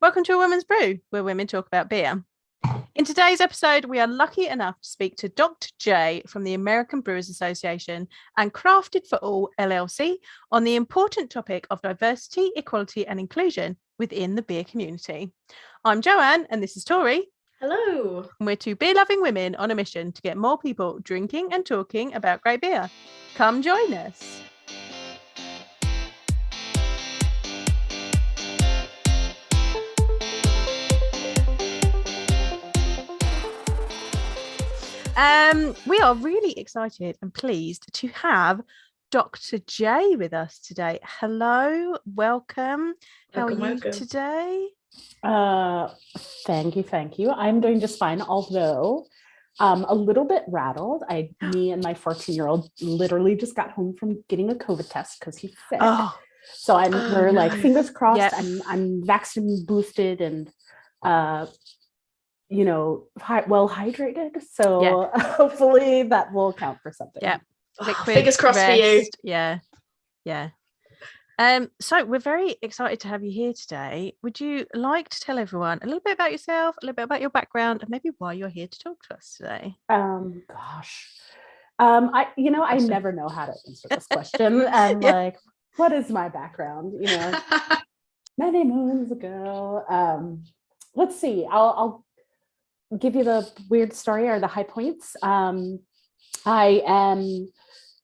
Welcome to A Woman's Brew, where women talk about beer. In today's episode, we are lucky enough to speak to Dr. J from the American Brewers Association and Crafted for All LLC on the important topic of diversity, equality and inclusion within the beer community. I'm Joanne and this is Tori. Hello. And we're two beer-loving women on a mission to get more people drinking and talking about great beer. Come join us. We are really excited and pleased to have Dr. J with us today. Hello, welcome. How are you today? Thank you. I'm doing just fine, although a little bit rattled. Me and my 14-year-old literally just got home from getting a COVID test because he's sick. So we're like fingers crossed. Yep. I'm vaccine boosted and well hydrated. So hopefully that will count for something. Yeah. Fingers crossed for you. Yeah. So we're very excited to have you here today. Would you like to tell everyone a little bit about yourself, a little bit about your background, and maybe why you're here to talk to us today? I never know how to answer this question. And like, what is my background? Many moons ago. Let's see. I'll give you the weird story or the high points. I am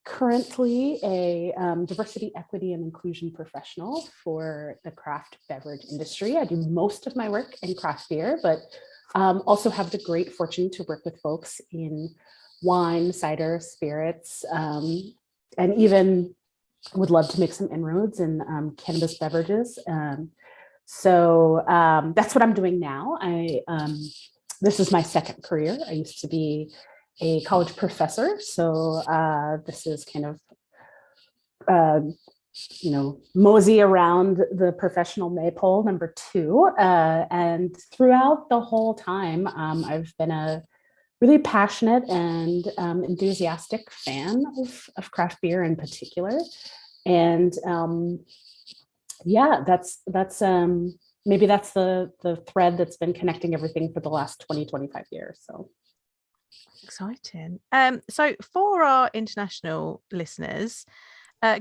currently a diversity, equity, and inclusion professional for the craft beverage industry. I do most of my work in craft beer, but also have the great fortune to work with folks in wine, cider, spirits, and even would love to make some inroads in cannabis beverages. So that's what I'm doing now. This is my second career. I used to be a college professor. So this is kind of, mosey around the professional maypole, number 2. And throughout the whole time, I've been a really passionate and enthusiastic fan of craft beer in particular. And maybe that's the thread that's been connecting everything for the last 25 years. So exciting. So for our international listeners,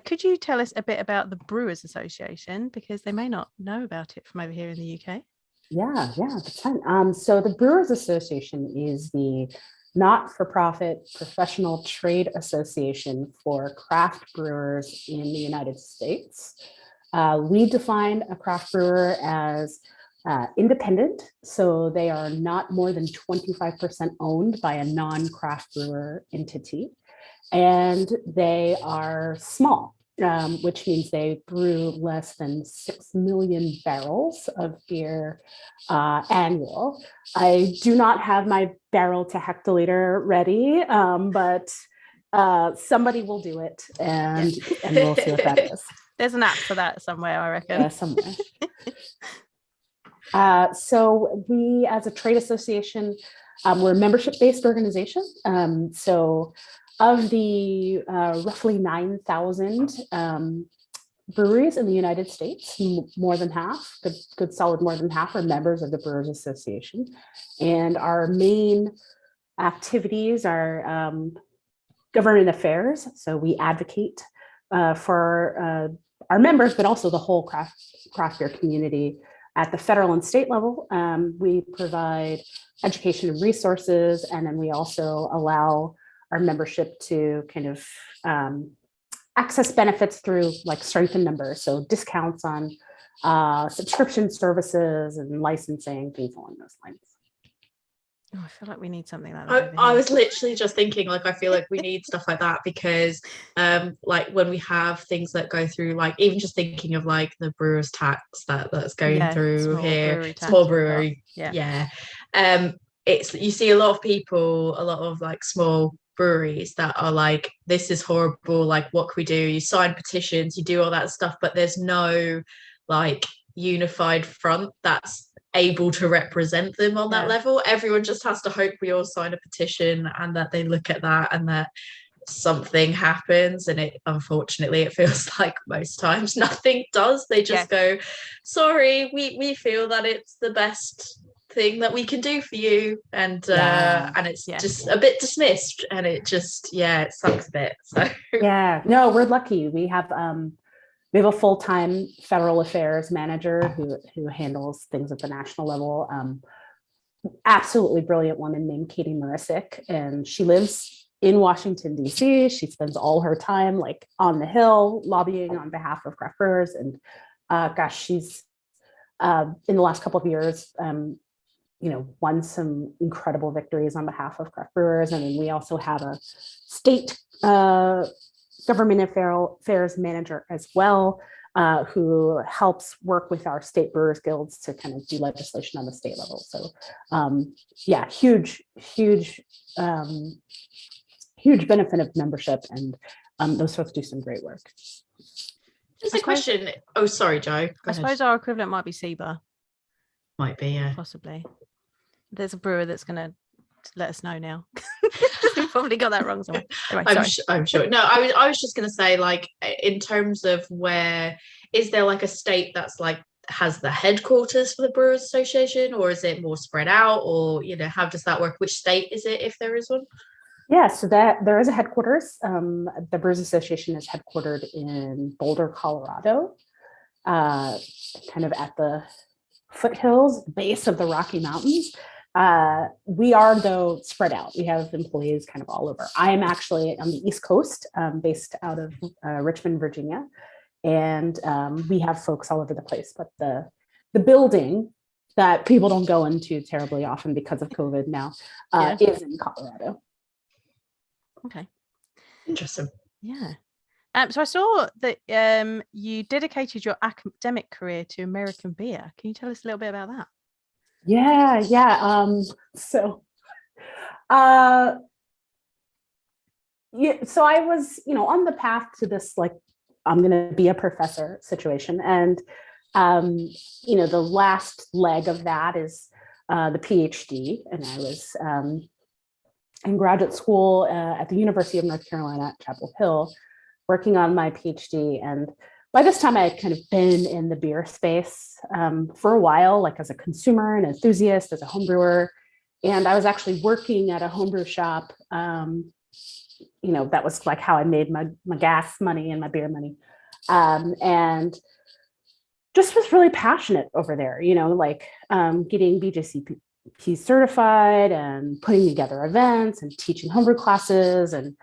could you tell us a bit about the Brewers Association, because they may not know about it from over here in the UK? Yeah, that's fine. So the Brewers Association is the not-for-profit professional trade association for craft brewers in the United States. We define a craft brewer as independent, so they are not more than 25% owned by a non-craft brewer entity, and they are small, which means they brew less than 6 million barrels of beer annual. I do not have my barrel to hectoliter ready, but somebody will do it, and we'll see what that is. There's an app for that somewhere, I reckon. Yeah, somewhere. So we, as a trade association, we're a membership-based organization. So of the roughly 9,000 breweries in the United States, more than half, good solid more than half, are members of the Brewers Association. And our main activities are government affairs. So we advocate for our members, but also the whole craft beer community at the federal and state level. We provide education and resources, and then we also allow our membership to kind of access benefits through like strength in numbers, so discounts on subscription services and licensing, things along those lines. Oh, I feel like we need something like that. I was literally just thinking, like, I feel like we need stuff like that because, like, when we have things that go through, like, even just thinking of like the brewer's tax that's going through here, small brewery, it's, you see a lot of people, a lot of like small breweries that are like, this is horrible, like, what can we do? You sign petitions, you do all that stuff, but there's no like unified front that's able to represent them on that level. Everyone just has to hope we all sign a petition and that they look at that and that something happens, and it unfortunately it feels like most times nothing does. They just go, sorry, we feel that it's the best thing that we can do for you, and it's just a bit dismissed, and it just it sucks a bit. So no, we're lucky. We have a full-time federal affairs manager who handles things at the national level. Absolutely brilliant woman named Katie Marisick, and she lives in Washington, D.C. She spends all her time like on the Hill lobbying on behalf of craft brewers. And she's in the last couple of years, won some incredible victories on behalf of craft brewers. And then we also have a state government affairs manager as well, who helps work with our state brewers guilds to kind of do legislation on the state level. So huge benefit of membership, and those folks do some great work. Just a question. Oh, sorry, Joe. I suppose our equivalent might be SEBA. Might be, yeah. Possibly. There's a brewer that's going to let us know now. We probably got that wrong somewhere. Anyway, I'm sure. No, I was just going to say, like, in terms of where, is there like a state that's like has the headquarters for the Brewers Association, or is it more spread out, or how does that work? Which state is it, if there is one? Yeah, so that there is a headquarters. The Brewers Association is headquartered in Boulder, Colorado, kind of at the foothills, base of the Rocky Mountains. We are, though, spread out. We have employees kind of all over. I am actually on the East Coast, based out of Richmond, Virginia, and we have folks all over the place. But the building that people don't go into terribly often because of COVID now is in Colorado. Okay. Interesting. Yeah. So I saw that you dedicated your academic career to American beer. Can you tell us a little bit about that? Yeah. So I was, on the path to this, like, I'm going to be a professor situation. And, the last leg of that is the PhD. And I was in graduate school at the University of North Carolina at Chapel Hill, working on my PhD. And by this time I had kind of been in the beer space for a while, like as a consumer and enthusiast, as a home brewer. And I was actually working at a homebrew shop. That was like how I made my gas money and my beer money. And just was really passionate over there, getting BJCP certified and putting together events and teaching homebrew classes and,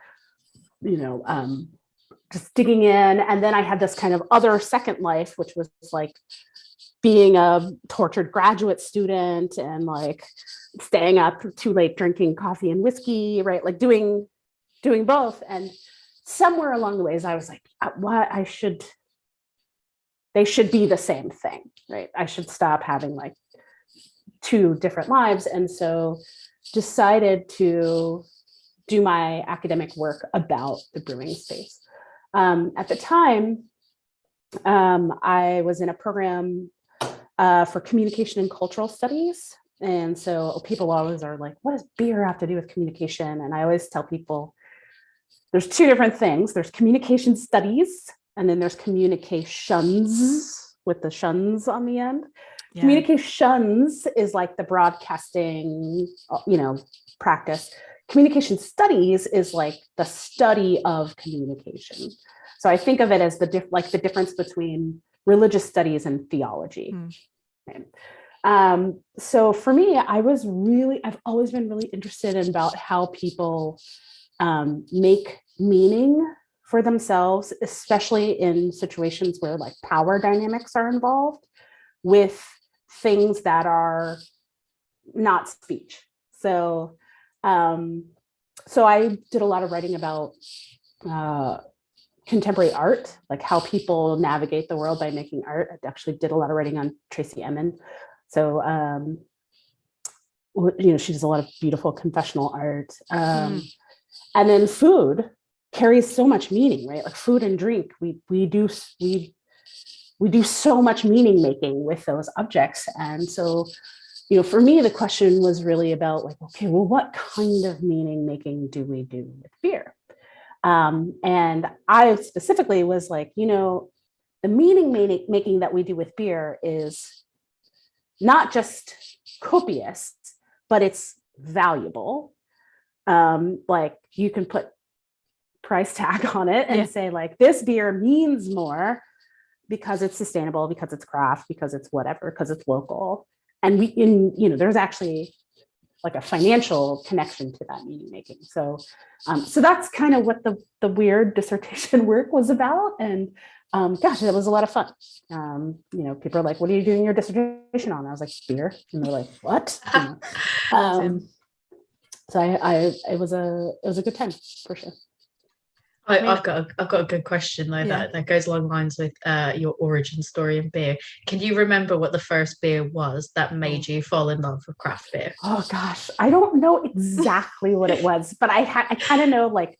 just digging in. And then I had this kind of other second life, which was like being a tortured graduate student and like staying up too late, drinking coffee and whiskey, right? Like doing both. And somewhere along the ways, I was like, they should be the same thing, right? I should stop having like two different lives. And so decided to do my academic work about the brewing space. At the time, I was in a program for communication and cultural studies. And so people always are like, what does beer have to do with communication? And I always tell people there's two different things. There's communication studies, and then there's communications with the shuns on the end. Yeah. Communications is like the broadcasting, practice. Communication studies is like the study of communication. So I think of it as the difference between religious studies and theology. Okay. So for me, I've always been really interested in about how people make meaning for themselves, especially in situations where like power dynamics are involved with things that are not speech. So I did a lot of writing about contemporary art, like how people navigate the world by making art. I actually did a lot of writing on Tracy Emin. So, she does a lot of beautiful confessional art. And then food carries so much meaning, right? Like food and drink, we do so much meaning making with those objects. And so, for me, the question was really about like, okay, well, what kind of meaning making do we do with beer? And I specifically was like, the meaning making that we do with beer is not just copious, but it's valuable. Like you can put price tag on it and say like, this beer means more because it's sustainable, because it's craft, because it's whatever, because it's local. And there's actually like a financial connection to that meaning making. So that's kind of what the weird dissertation work was about. And gosh, that was a lot of fun. People are like, what are you doing your dissertation on? I was like, beer. And they're like, what? So it was a good time for sure. I've got a good question though that goes along lines with your origin story in beer. Can you remember what the first beer was that made you fall in love with craft beer? Oh gosh, I don't know exactly what it was, but I kind of know like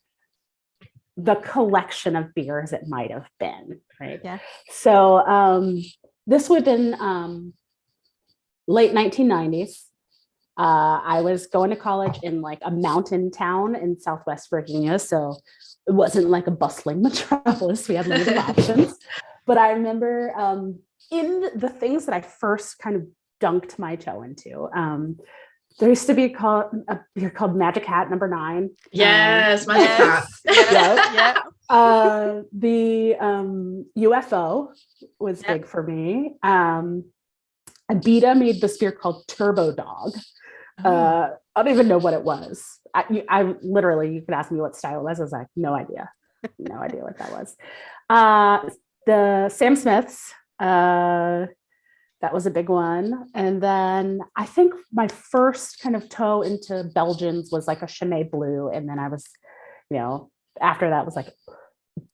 the collection of beers it might have been, right? Yeah. So this would have been late 1990s. I was going to college in like a mountain town in Southwest Virginia, so it wasn't like a bustling metropolis. We had limited options. But I remember in the things that I first kind of dunked my toe into, there used to be a beer called Magic Hat number 9. Yes, Magic Hat. Yeah. The UFO was big for me. Abita made this beer called Turbo Dog. I don't even know what it was. I literally, you could ask me what style it was. I was like, no idea what that was. The Sam Smiths, that was a big one. And then I think my first kind of toe into Belgians was like a Chimay Blue. And then I was, after that was like,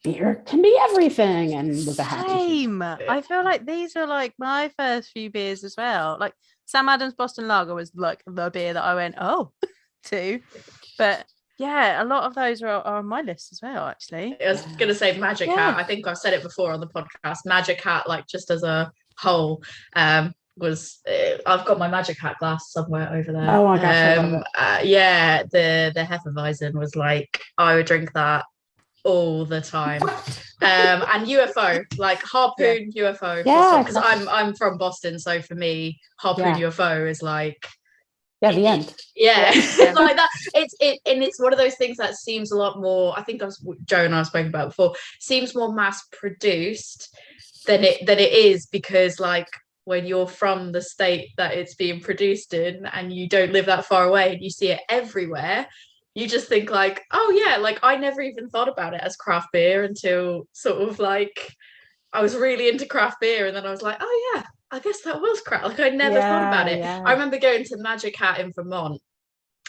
beer can be everything, and was a happy. Same. I feel like these are like my first few beers as well. Like Sam Adams Boston Lager was like the beer that I went to, but yeah, a lot of those are on my list as well. Actually, I was gonna say Magic Hat. I think I've said it before on the podcast. Magic Hat, like just as a whole, was I've got my Magic Hat glass somewhere over there. Oh my gosh, I love it. The Hefeweizen was like I would drink that all the time. And UFO, like Harpoon UFO, because I'm from Boston, so for me Harpoon UFO is like the end. Like that. It's one of those things that seems a lot more, I think Joe and I spoke about before, seems more mass produced than it is, because like when you're from the state that it's being produced in and you don't live that far away and you see it everywhere, you just think like, oh yeah, like I never even thought about it as craft beer until sort of like I was really into craft beer, and then I was like, oh yeah, I guess that was craft. Like I never thought about it. I remember going to Magic Hat in Vermont,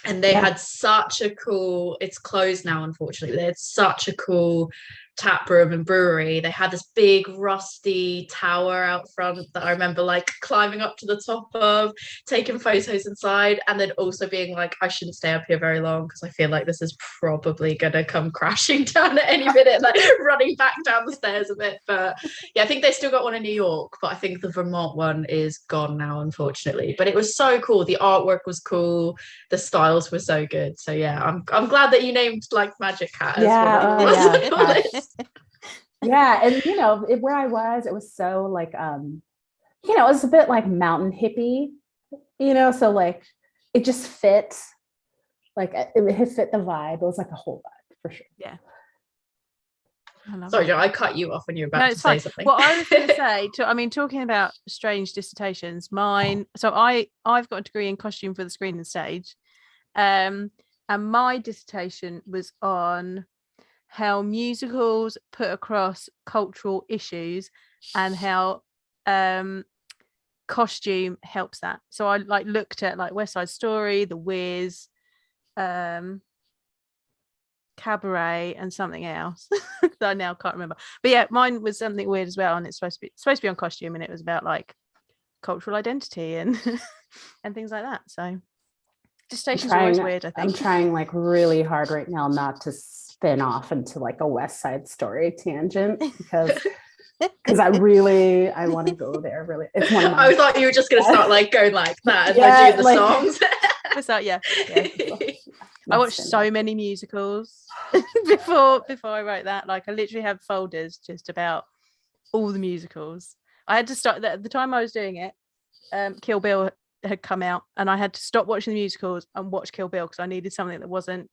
and they had such a cool, it's closed now unfortunately, they had such a cool tap room and brewery. They had this big rusty tower out front that I remember like climbing up to the top of, taking photos inside, and then also being like, I shouldn't stay up here very long because I feel like this is probably gonna come crashing down at any minute, like running back down the stairs a bit. But yeah, I think they still got one in New York, but I think the Vermont one is gone now unfortunately. But it was so cool, the artwork was cool, the styles were so good. So yeah, I'm glad that you named like Magic Hat as one. Yeah, and where I was, it was so like it was a bit like mountain hippie, so like it just fit, like it fit the vibe. It was like a whole vibe for sure. Yeah. Sorry, Joe, I cut you off when you were about to say something. Well, I was going to say, talking about strange dissertations, mine. So I've got a degree in costume for the screen and stage, and my dissertation was on how musicals put across cultural issues and how costume helps that. So I like looked at like West Side Story, The Wiz, Cabaret, and something else that I now can't remember. But yeah, mine was something weird as well, and it's supposed to be on costume, and it was about like cultural identity and and things like that. So dissertations are always weird, I think. I'm trying like really hard right now not to spin off into like a West Side Story tangent because I want to go there. Really, it's one of my. I thought you were just going to start like going like that and like do the songs. So yeah. I watched so many musicals before I wrote that. Like I literally have folders just about all the musicals. I had to start at the time I was doing it. Kill Bill had come out, and I had to stop watching the musicals and watch Kill Bill because I needed something that wasn't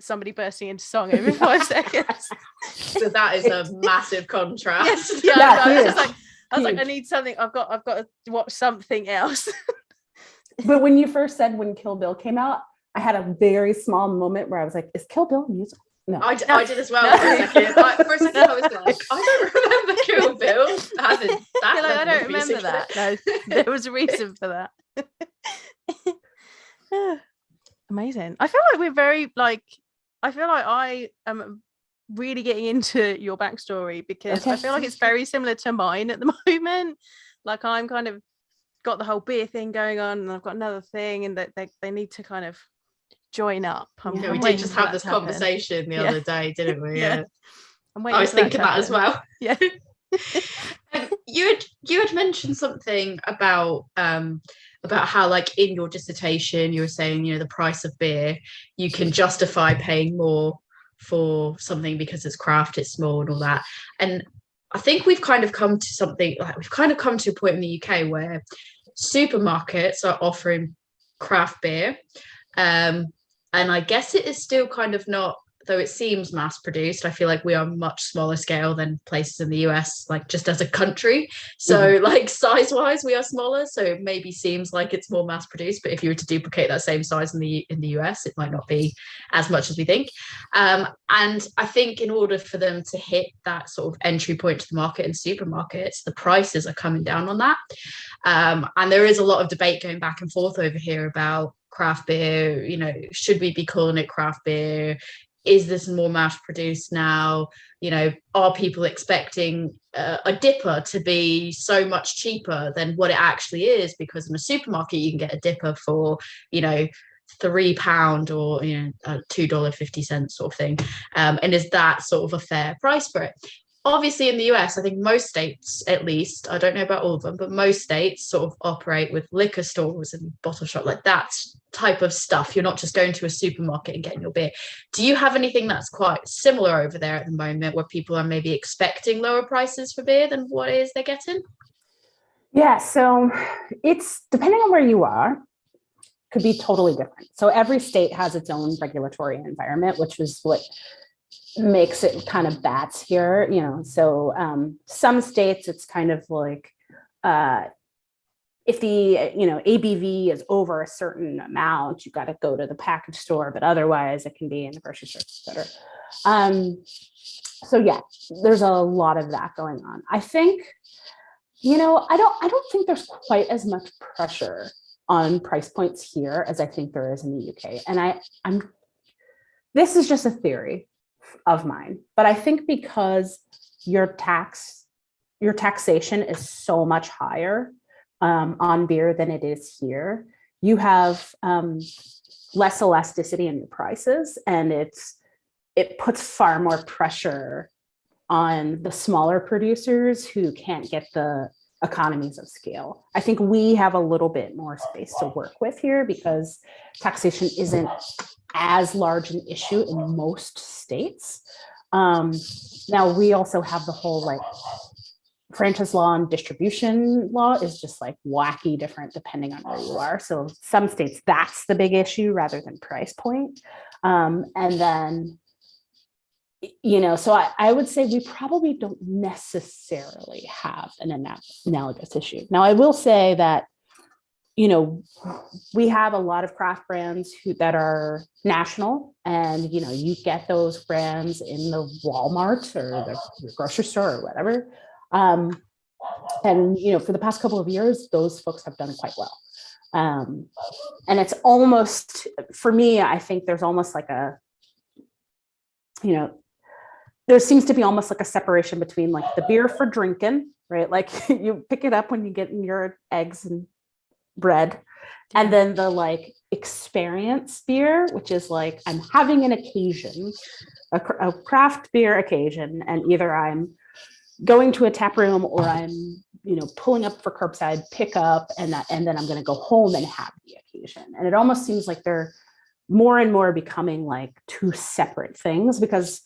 somebody bursting into song every 5 seconds. So that is a massive contrast. Yes, I was like, I need something. I've got to watch something else. But when you first said when Kill Bill came out, I had a very small moment where I was like, is Kill Bill a musical? No. I did as well for a second. For a second, I was like, I don't remember Kill Bill. I don't remember that. No, there was a reason for that. Amazing. I feel like we're very I feel like I am really getting into your backstory because I feel like it's very similar to mine at the moment. Like I'm kind of got the whole beer thing going on, and I've got another thing, and that they need to kind of join up. We did just have this conversation the other day, didn't we? Yeah. I was thinking that as well. Yeah. You had mentioned something about how, like, in your dissertation you were saying, the price of beer, you can justify paying more for something because it's craft, it's small and all that. And I think we've kind of come to a point in the UK where supermarkets are offering craft beer, and I guess it is still kind of not, though it seems mass produced. I feel like we are much smaller scale than places in the US, like just as a country. So like size wise, we are smaller. So it maybe seems like it's more mass produced, but if you were to duplicate that same size in the US, it might not be as much as we think. And I think in order for them to hit that sort of entry point to the market in supermarkets, the prices are coming down on that. And there is a lot of debate going back and forth over here about craft beer. Should we be calling it craft beer? Is this more mass produced now? Are people expecting a dipper to be so much cheaper than what it actually is? Because in a supermarket, you can get a dipper for, £3 or, $2.50 sort of thing. And is that sort of a fair price for it? Obviously, in the US, I think most states, at least, I don't know about all of them, but most states sort of operate with liquor stores and bottle shop, like that type of stuff. You're not just going to a supermarket and getting your beer. Do you have anything that's quite similar over there at the moment where people are maybe expecting lower prices for beer than what it is they're getting? Yeah, so it's depending on where you are, could be totally different. So every state has its own regulatory environment, which is what makes it kind of bats here, so some states it's kind of like if the ABV is over a certain amount, you got to go to the package store, but otherwise it can be in the grocery store, et cetera. So yeah, there's a lot of that going on. I think I don't think there's quite as much pressure on price points here as I think there is in the UK, and I'm this is just a theory of mine, but I think because your taxation is so much higher on beer than it is here, you have less elasticity in your prices, and it puts far more pressure on the smaller producers who can't get the economies of scale. I think we have a little bit more space to work with here because taxation isn't as large an issue in most states. Now we also have the whole franchise law and distribution law is just wacky different depending on where you are. So some states that's the big issue rather than price point. And then, so I would say we probably don't necessarily have an analogous issue. Now I will say that we have a lot of craft brands that are national, and you get those brands in the Walmart or the grocery store or whatever. And for the past couple of years, those folks have done quite well. And it's almost, for me, I think there's almost there seems to be almost a separation between the beer for drinking, right? You pick it up when you get in your eggs and bread, and then the experience beer, which is I'm having an occasion, a craft beer occasion, and either I'm going to a tap room or I'm pulling up for curbside pickup, and then I'm going to go home and have the occasion. And it almost seems like they're more and more becoming like two separate things, because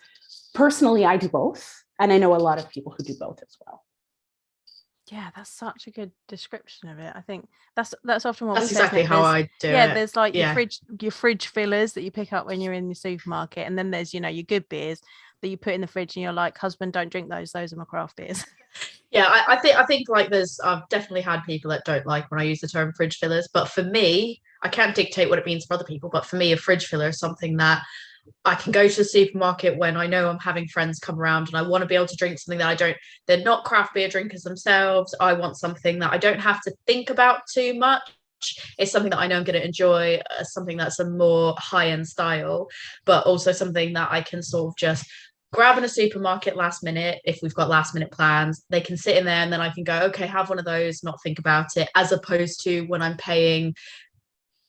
personally I do both. And I know a lot of people who do both as well. Yeah, that's such a good description of it. I think that's often what That's we say, exactly isn't it? how There's- I do yeah, it. there's like Yeah. your fridge fillers that you pick up when you're in the supermarket, and then there's, you know, your good beers that you put in the fridge and you're like, husband, don't drink those are my craft beers. Yeah, I think like I've definitely had people that don't like when I use the term fridge fillers, but for me, I can't dictate what it means for other people, but for me, a fridge filler is something that I can go to the supermarket when I know I'm having friends come around and I want to be able to drink something that they're not craft beer drinkers themselves. I want something that I don't have to think about too much. It's something that I know I'm going to enjoy, something that's a more high-end style, but also something that I can sort of just grab in a supermarket last minute. If we've got last minute plans, they can sit in there and then I can go, okay, have one of those, not think about it, as opposed to when I'm paying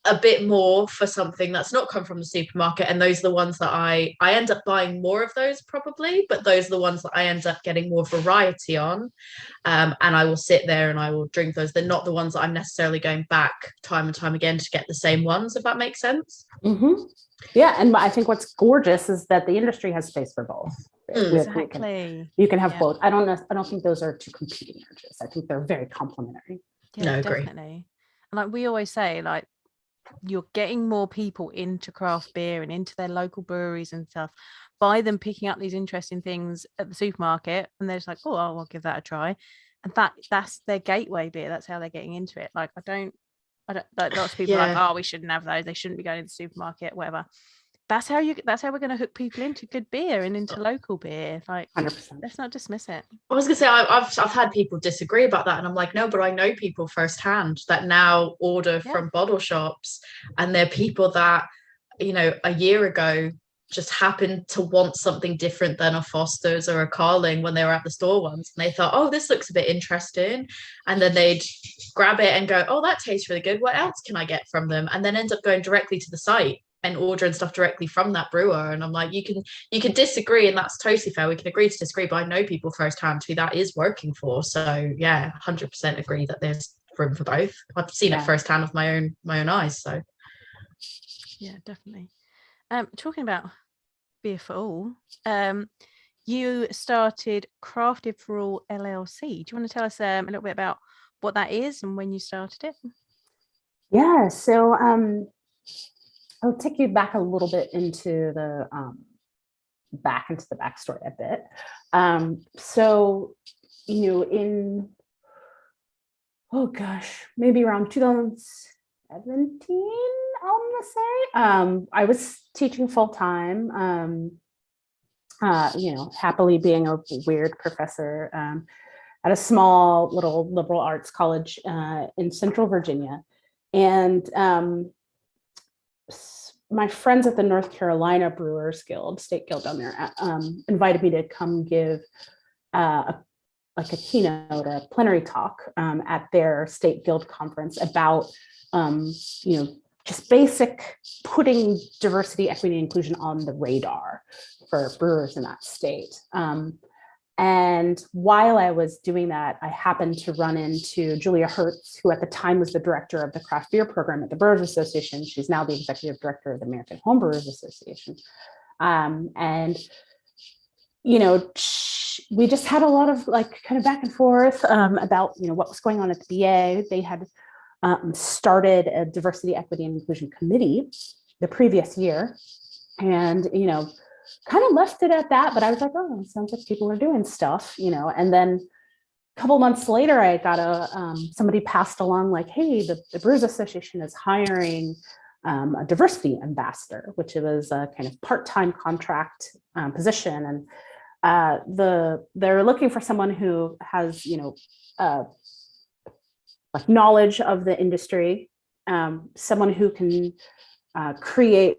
a bit more for something that's not come from the supermarket. And those are the ones that I end up buying more of those probably, but those are the ones that I end up getting more variety on. And I will sit there and I will drink those. They're not the ones that I'm necessarily going back time and time again to get the same ones, if that makes sense. Mm-hmm. Yeah, and I think what's gorgeous is that the industry has space for both. Exactly. You can have both. I don't think those are two competing urges. I think they're very complementary. Yeah, No, definitely. agree. And like we always say, like, you're getting more people into craft beer and into their local breweries and stuff by them picking up these interesting things at the supermarket, and they're just like, oh, I'll give that a try. And that's their gateway beer. That's how they're getting into it. Like I don't like, lots of people are like, oh, we shouldn't have those, they shouldn't be going to the supermarket, whatever. That's how we're going to hook people into good beer and into local beer. Like 100%. let's not dismiss it. I was gonna say I've had people disagree about that, and I'm like, no, but I know people firsthand that now order from bottle shops, and they're people that, you know, a year ago just happened to want something different than a Foster's or a Carling when they were at the store once, and they thought, oh, this looks a bit interesting, and then they'd grab it and go, oh, that tastes really good, what else can I get from them, and then end up going directly to the site and ordering stuff directly from that brewer. And I'm like, you can disagree, and that's totally fair. We can agree to disagree, but I know people firsthand who that is working for. So yeah, 100% agree that there's room for both. I've seen it firsthand with my own eyes. So yeah, definitely. Talking about beer for all, you started Crafted for All LLC. Do you want to tell us a little bit about what that is and when you started it? Yeah, so I'll take you back a little bit into the backstory a bit. So, you know, in maybe around 2017, I'm gonna say, I was teaching full time. You know, happily being a weird professor at a small little liberal arts college in Central Virginia, and my friends at the North Carolina Brewers Guild, State Guild down there, invited me to come give a keynote or a plenary talk at their State Guild conference about, you know, just basic putting diversity, equity, and inclusion on the radar for brewers in that state. And while I was doing that, I happened to run into Julia Hertz, who at the time was the director of the craft beer program at the Brewers Association. She's now the executive director of the American Homebrewers Association. And, you know, we just had a lot of like kind of back and forth about, you know, what was going on at the BA. They had started a diversity, equity, and inclusion committee the previous year. And, you know, kind of left it at that, but I was like, oh, it sounds like people are doing stuff, you know. And then a couple months later, I got somebody passed along like, hey, the Brewers Association is hiring a diversity ambassador, which was a kind of part-time contract position. And they're looking for someone who has, you know, like knowledge of the industry, someone who can create,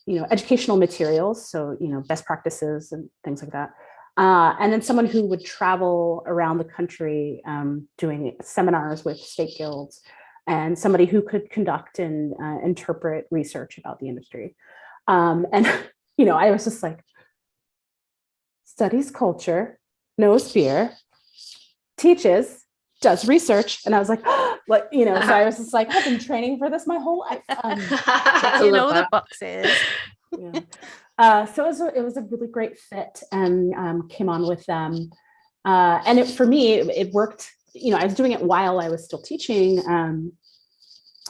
you know, educational materials, so, you know, best practices and things like that, and then someone who would travel around the country doing seminars with state guilds, and somebody who could conduct and interpret research about the industry. And you know, I was just like, studies culture, knows beer, teaches, does research, and I was like, oh, Like, you know, so I was just like, I've been training for this my whole life. Checking all the boxes. Yeah. So it was a really great fit, and came on with them. And for me, it worked. You know, I was doing it while I was still teaching.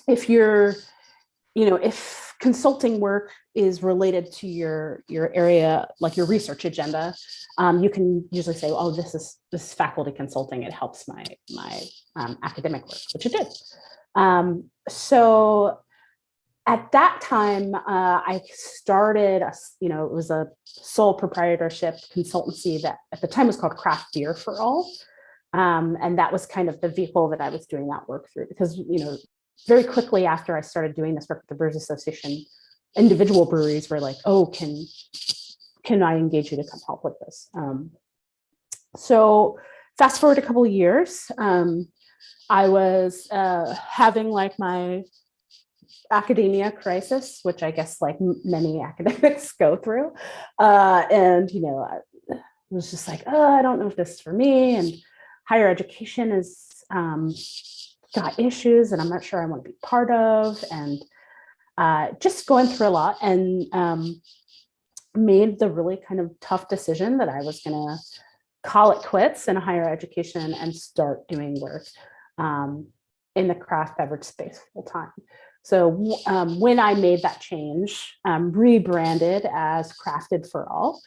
If consulting work is related to your area, like your research agenda, you can usually say, oh, this is faculty consulting. It helps my academic work, which it did. So at that time, I started, it was a sole proprietorship consultancy that at the time was called Craft Beer for All. And that was kind of the vehicle that I was doing that work through, because, very quickly after I started doing this work with the Brewers Association, individual breweries were like, oh, can I engage you to come help with this? So fast forward a couple of years, I was having like my academia crisis, which I guess like many academics go through. And, I was just like, oh, I don't know if this is for me. And higher education is got issues and I'm not sure I want to be part of. And just going through a lot, and made the really kind of tough decision that I was going to call it quits in higher education and start doing work in the craft beverage space full time. So when I made that change, rebranded as Crafted for All,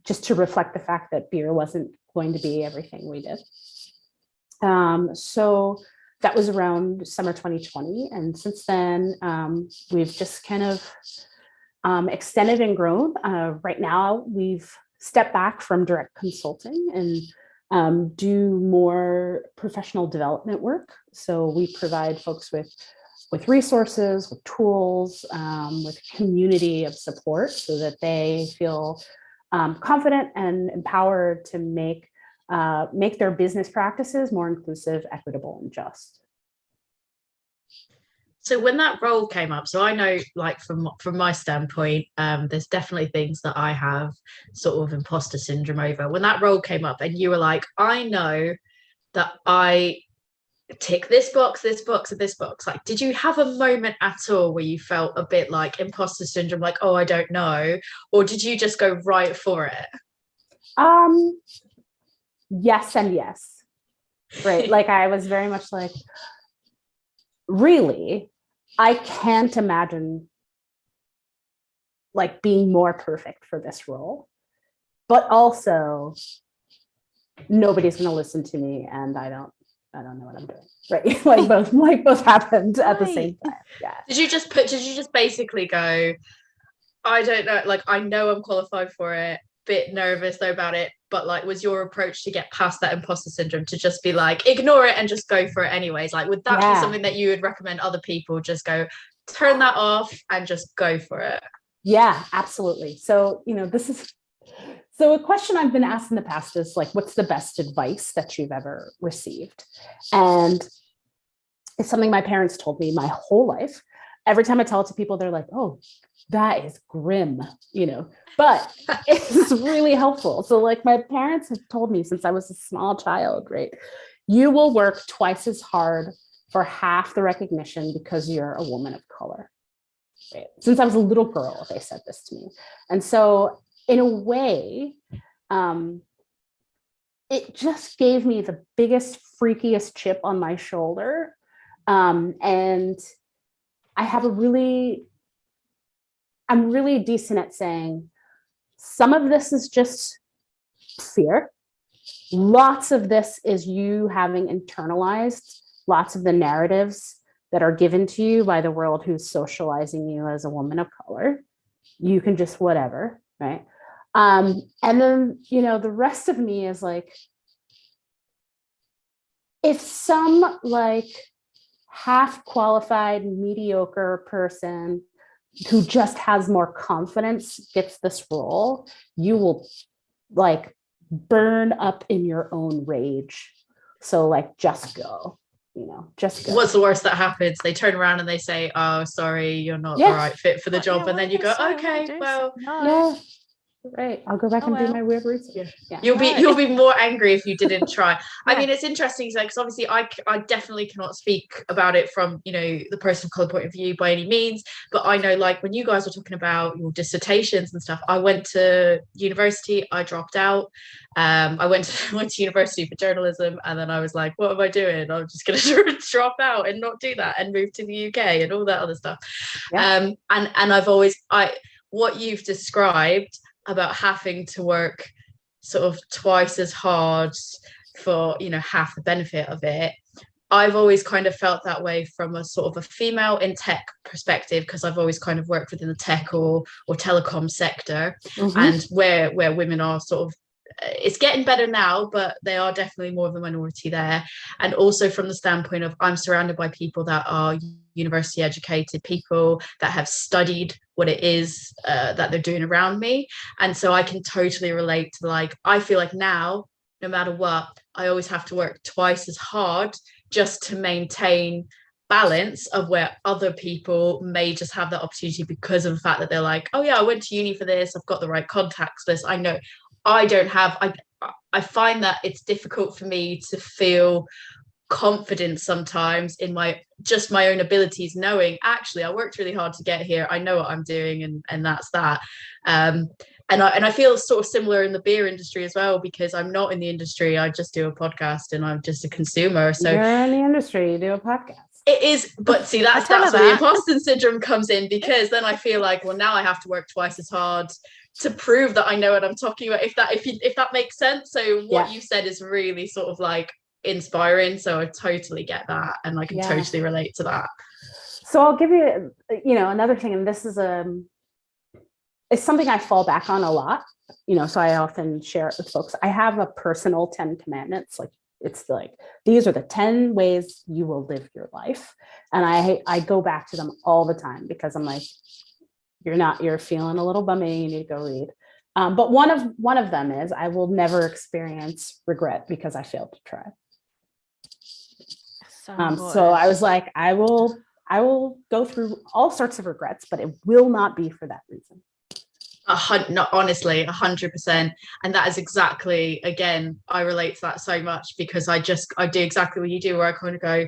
just to reflect the fact that beer wasn't going to be everything we did. So that was around summer 2020. And since then, we've just kind of extended and grown. Right now, we've stepped back from direct consulting and do more professional development work. So we provide folks with resources, with tools, with community of support so that they feel confident and empowered to make their business practices more inclusive, equitable, and just. So when that role came up, so I know, like from my standpoint, there's definitely things that I have sort of imposter syndrome over. When that role came up and you were like, I know that I tick this box, and this box, like, did you have a moment at all where you felt a bit like imposter syndrome, like, oh, I don't know, or did you just go right for it? Yes and yes, right? Like I was very much like, really, I can't imagine like being more perfect for this role, but also nobody's going to listen to me, and I don't know what I'm doing, right? like both happened at the same time. Yeah. Did you just basically go, I don't know, like, I know I'm qualified for it, bit nervous though about it, but like, was your approach to get past that imposter syndrome to just be like, ignore it and just go for it anyways? Like, would that be something that you would recommend other people just go, turn that off and just go for it? Yeah, absolutely. So, so a question I've been asked in the past is like, what's the best advice that you've ever received? And it's something my parents told me my whole life. Every time I tell it to people, they're like, oh, that is grim, but it's really helpful. So like my parents have told me since I was a small child, right? You will work twice as hard for half the recognition because you're a woman of color. Right? Since I was a little girl, they said this to me. And so in a way, it just gave me the biggest, freakiest chip on my shoulder. And I'm really decent at saying some of this is just fear. Lots of this is you having internalized lots of the narratives that are given to you by the world who's socializing you as a woman of color. You can just whatever, right? And then, the rest of me is like, if some like half qualified, mediocre person who just has more confidence gets this role, you will like burn up in your own rage. So like, just go, just go. What's the worst that happens? They turn around and they say, oh, sorry, you're not the right fit for the job. And then you go, okay, well, yeah. Right. I'll go back and do my weird research. Yeah. You'll be more angry if you didn't try. I mean, it's interesting because obviously I definitely cannot speak about it from, you know, the person of color point of view by any means, but I know, like, when you guys were talking about your dissertations and stuff, I went to university, I dropped out. I went to university for journalism, and then I was like, what am I doing? I'm just going to drop out and not do that and move to the UK and all that other stuff. And I've always, what you've described about having to work sort of twice as hard for, you know, half the benefit of it, I've always kind of felt that way from a sort of a female in tech perspective, because I've always kind of worked within the tech or telecom sector, and where women are sort of, it's getting better now, but they are definitely more of a minority there. And also from the standpoint of, I'm surrounded by people that are university educated, people that have studied what it is that they're doing around me. And so I can totally relate to, like, I feel like now, no matter what, I always have to work twice as hard just to maintain balance of where other people may just have that opportunity because of the fact that they're like, oh yeah, I went to uni for this, I've got the right contacts for this. I know I don't have, I find that it's difficult for me to feel confident sometimes in my own abilities, knowing actually I worked really hard to get here, I know what I'm doing, and that's that. And I feel sort of similar in the beer industry as well, because I'm not in the industry, I just do a podcast and I'm just a consumer. So you're in the industry, you do a podcast. It is, but see, that's where the imposter syndrome comes in, because then I feel like, well, now I have to work twice as hard to prove that I know what I'm talking about, if that makes sense. So what you said is really sort of like inspiring, so I totally get that, and I can totally relate to that. So I'll give you, you know, another thing, and this is it's something I fall back on a lot, you know, so I often share it with folks. I have a personal 10 commandments, like, it's like, these are the 10 ways you will live your life. And I go back to them all the time, because I'm like, you're feeling a little bummy, you need to go read. But one of them is, I will never experience regret because I failed to try. So I was like, I will go through all sorts of regrets, but it will not be for that reason. No, honestly, 100%. And that is exactly, again, I relate to that so much, because I do exactly what you do, where I kind of go,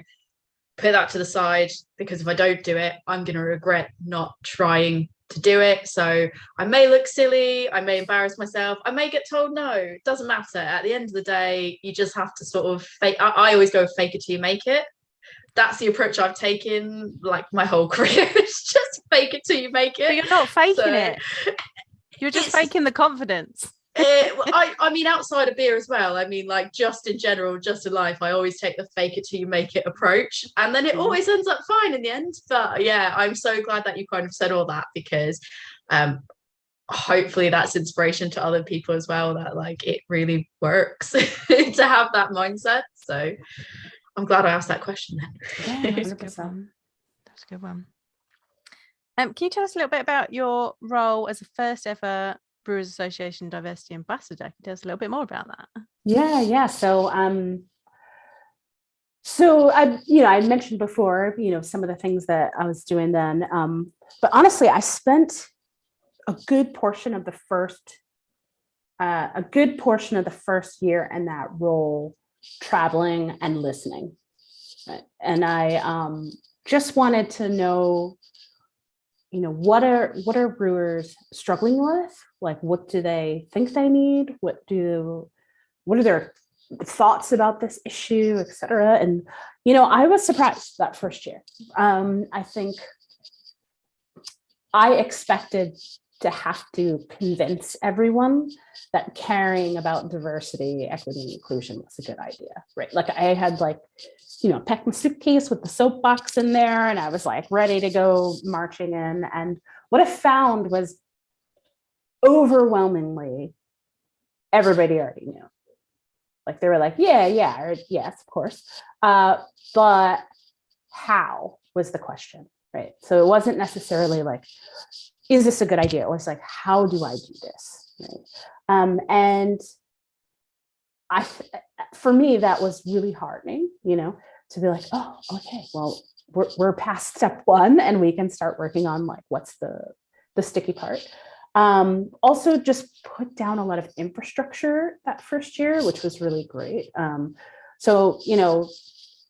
put that to the side, because if I don't do it, I'm going to regret not trying to do it. So I may look silly, I may embarrass myself, I may get told no, it doesn't matter. At the end of the day, you just have to sort of fake. I always go fake it till you make it. That's the approach I've taken, like, my whole career. It's just fake it till you make it. But you're not faking it. You're just faking the confidence. I mean, outside of beer as well. I mean, like, just in general, just in life, I always take the fake it till you make it approach, and then it always ends up fine in the end. But yeah, I'm so glad that you kind of said all that, because hopefully that's inspiration to other people as well, that, like, it really works to have that mindset. So I'm glad I asked that question then. Yeah, that's a good one. That's a good one. Can you tell us a little bit about your role as a first ever Brewers Association Diversity Ambassador? Can you tell us a little bit more about that? Yeah. So I mentioned before, you know, some of the things that I was doing then. But honestly, I spent a good portion of the first year in that role traveling and listening. Right? And I just wanted to know, you know, what are brewers struggling with? Like, what do they think they need? What are their thoughts about this issue, et cetera? And, you know, I was surprised that first year. I think I expected to have to convince everyone that caring about diversity, equity, and inclusion was a good idea, right? Like, I had, like, you know, packed my suitcase with the soapbox in there, and I was like ready to go marching in. And what I found was, overwhelmingly, everybody already knew. Like, they were like, yeah, or yes, of course. But how was the question, right? So it wasn't necessarily like, is this a good idea? It was like, how do I do this? Right? And for me, that was really heartening, you know, to be like, oh, okay, well, we're past step one, and we can start working on, like, what's the sticky part. Also just put down a lot of infrastructure that first year, which was really great. So,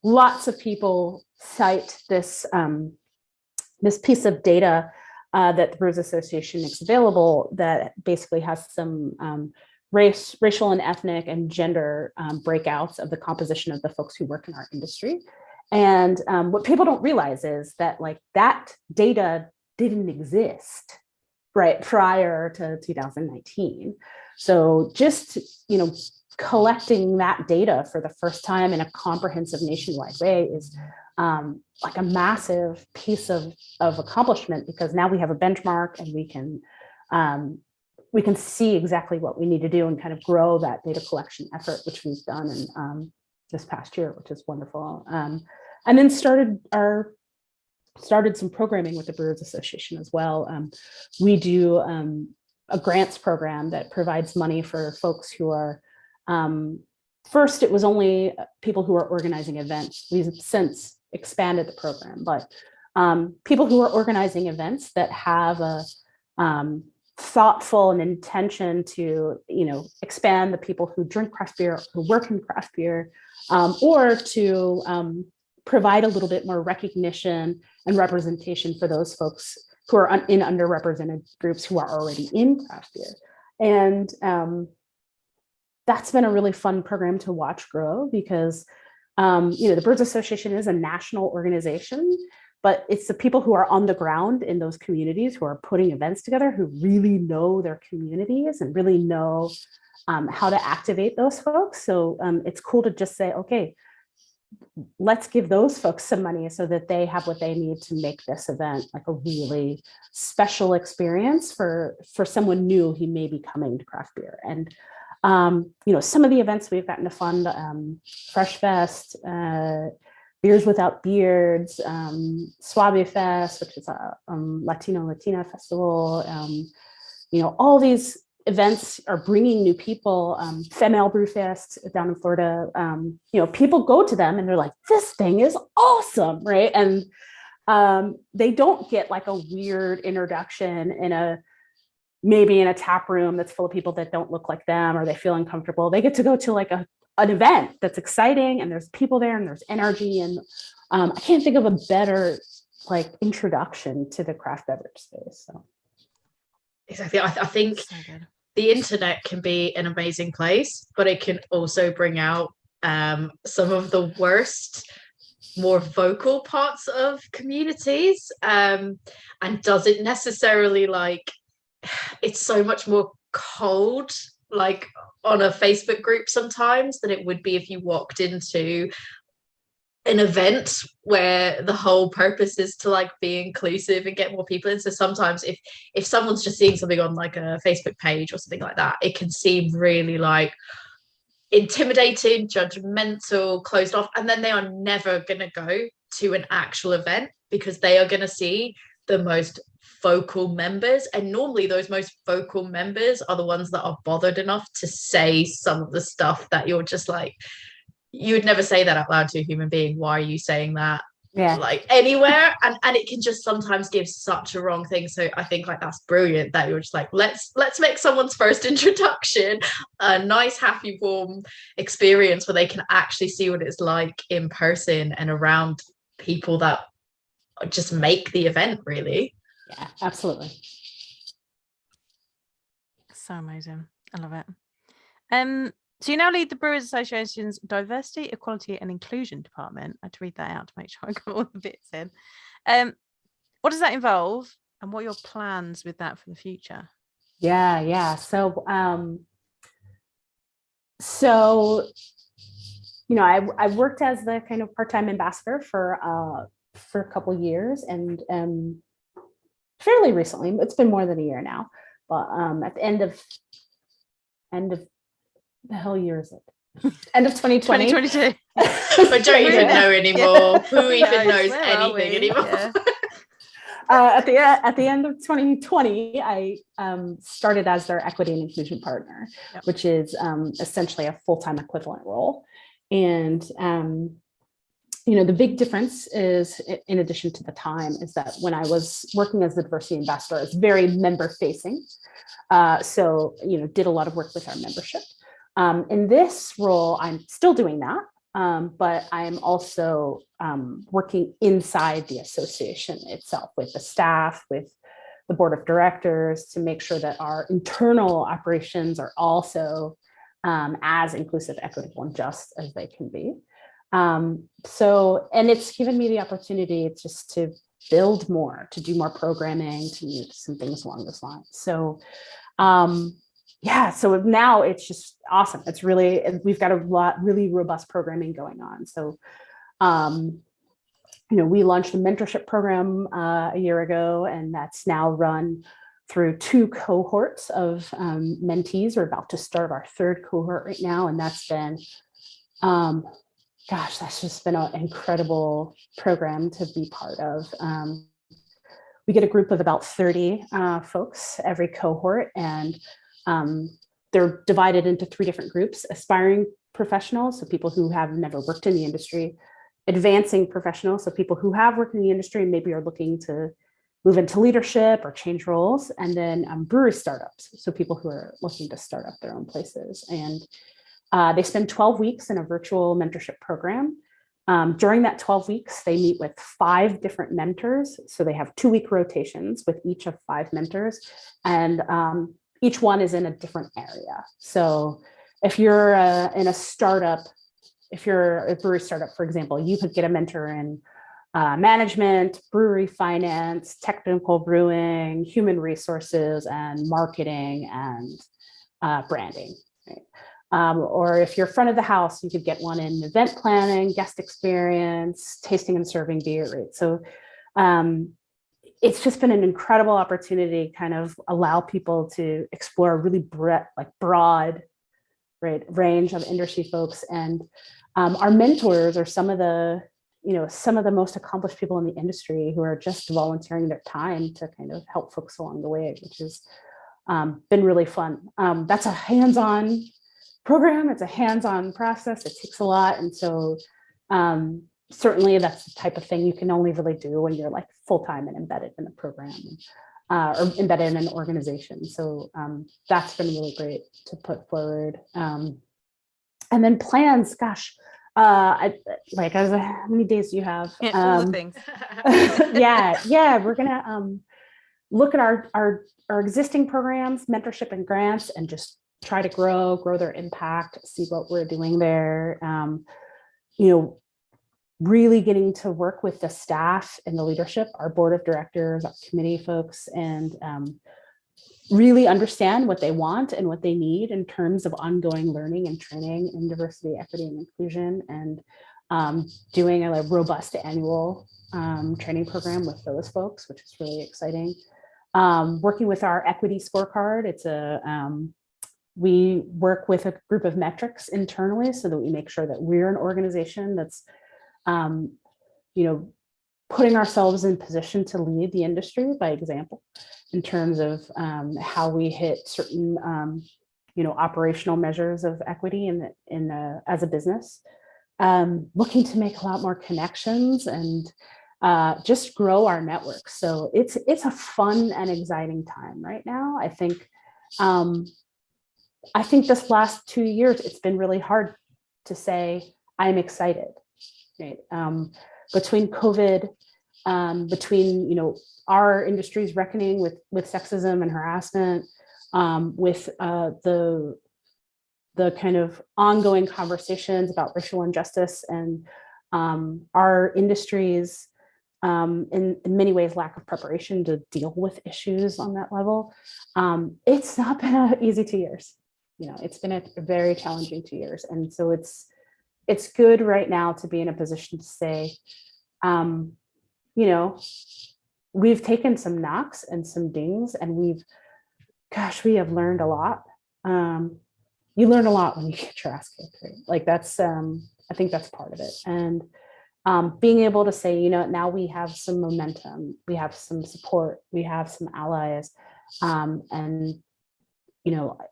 lots of people cite this, this piece of data that the Brewers Association makes available that basically has some racial and ethnic and gender breakouts of the composition of the folks who work in our industry. And what people don't realize is that like that data didn't exist right prior to 2019. So just, collecting that data for the first time in a comprehensive nationwide way is like a massive piece of accomplishment, because now we have a benchmark and we can see exactly what we need to do and kind of grow that data collection effort, which we've done in this past year, which is wonderful. And then started some programming with the Brewers Association as well. We do a grants program that provides money for folks who are, first it was only people who are organizing events. We've since expanded the program, but people who are organizing events that have a thoughtful and intention to, expand the people who drink craft beer, who work in craft beer, or to provide a little bit more recognition and representation for those folks who are in underrepresented groups who are already in craft beer. And that's been a really fun program to watch grow, because the Brewers Association is a national organization, but it's the people who are on the ground in those communities who are putting events together, who really know their communities and really know how to activate those folks. So it's cool to just say, okay, let's give those folks some money so that they have what they need to make this event like a really special experience for someone new who may be coming to craft beer. And some of the events we've gotten to fund, Fresh Fest, Beers Without Beards, Suave Fest, which is a Latina festival. All these events are bringing new people. Female Brew Fest down in Florida. People go to them and they're like, this thing is awesome, right? And they don't get like a weird introduction maybe in a tap room that's full of people that don't look like them, or they feel uncomfortable. They get to go to like an event that's exciting, and there's people there and there's energy. And I can't think of a better like introduction to the craft beverage space. So. Exactly. I think So good. The internet can be an amazing place, but it can also bring out some of the worst, more vocal parts of communities, and doesn't necessarily it's so much more cold like on a Facebook group sometimes than it would be if you walked into an event where the whole purpose is to be inclusive and get more people in. So sometimes if someone's just seeing something on like a Facebook page or something like that, it can seem really intimidating, judgmental, closed off, and then they are never going to go to an actual event because they are going to see the most vocal members, and normally those most vocal members are the ones that are bothered enough to say some of the stuff that you're just you would never say that out loud to a human being. Why are you saying that? Yeah. Anywhere, and it can just sometimes give such a wrong thing. So I think that's brilliant that you're just let's make someone's first introduction a nice, happy, warm experience where they can actually see what it's like in person and around people that just make the event, really. Yeah, absolutely. So amazing. I love it. So you now lead the Brewers Association's Diversity, Equality and Inclusion Department. I had to read that out to make sure I got all the bits in. What does that involve, and what are your plans with that for the future? Yeah. So, I've worked as the kind of part-time ambassador for a couple of years, and fairly recently, it's been more than a year now, but at the end of the hell year is it? End of 2020. 2022. I don't even know anymore. Who even knows Where are anything we? anymore? Yeah. At the end of 2020, I started as their equity and inclusion partner, Yep. which is essentially a full-time equivalent role. And the big difference is, in addition to the time, is that when I was working as the diversity ambassador, it's very member facing. So, did a lot of work with our membership. In this role, I'm still doing that, but I'm also working inside the association itself with the staff, with the board of directors, to make sure that our internal operations are also as inclusive, equitable, and just as they can be. So, and it's given me the opportunity just to build more, to do more programming, to do some things along those lines. So, yeah, so now it's just awesome. It's really, we've got a lot, really robust programming going on. So, we launched a mentorship program a year ago, and that's now run through 2 cohorts of mentees. We're about to start our 3rd cohort right now, and that's been, gosh, that's just been an incredible program to be part of. We get a group of about 30 folks every cohort, and they're divided into 3 different groups: aspiring professionals, so people who have never worked in the industry; advancing professionals, so people who have worked in the industry and maybe are looking to move into leadership or change roles; and then brewery startups, so people who are looking to start up their own places. And they spend 12 weeks in a virtual mentorship program. During that 12 weeks, they meet with 5 different mentors. So they have 2-week rotations with each of 5 mentors, and each one is in a different area. So if you're in a startup, if you're a brewery startup, for example, you could get a mentor in management, brewery finance, technical brewing, human resources, and marketing and branding. Right? Or if you're front of the house, you could get one in event planning, guest experience, tasting and serving beer. Right? So it's just been an incredible opportunity to kind of allow people to explore a really broad, right, range of industry folks. And our mentors are some of the most accomplished people in the industry who are just volunteering their time to kind of help folks along the way, which has been really fun. That's a hands-on program. It's a hands-on process. It takes a lot. And so certainly that's the type of thing you can only really do when you're like full-time and embedded in the program or embedded in an organization. So that's been really great to put forward. And then plans, gosh, how many days do you have? All the things. yeah, we're gonna look at our existing programs, mentorship and grants, and just try to grow their impact, see what we're doing there. Really getting to work with the staff and the leadership, our board of directors, our committee folks, and really understand what they want and what they need in terms of ongoing learning and training in diversity, equity, and inclusion, and doing a robust annual training program with those folks, which is really exciting. Working with our equity scorecard, we work with a group of metrics internally so that we make sure that we're an organization that's putting ourselves in position to lead the industry by example in terms of how we hit certain operational measures of equity as a business. Looking to make a lot more connections and just grow our network. So it's a fun and exciting time right now. I think this last 2 years, it's been really hard to say I'm excited. Right? Between COVID, between our industry's reckoning with sexism and harassment, with the kind of ongoing conversations about racial injustice and our industry's in many ways lack of preparation to deal with issues on that level. It's not been an easy 2 years. It's been a very challenging 2 years, and so it's good right now to be in a position to say, we've taken some knocks and some dings, and we have learned a lot. You learn a lot when you get your ass kicked, right? Like that's, I think that's part of it. And being able to say, now we have some momentum, we have some support, we have some allies, and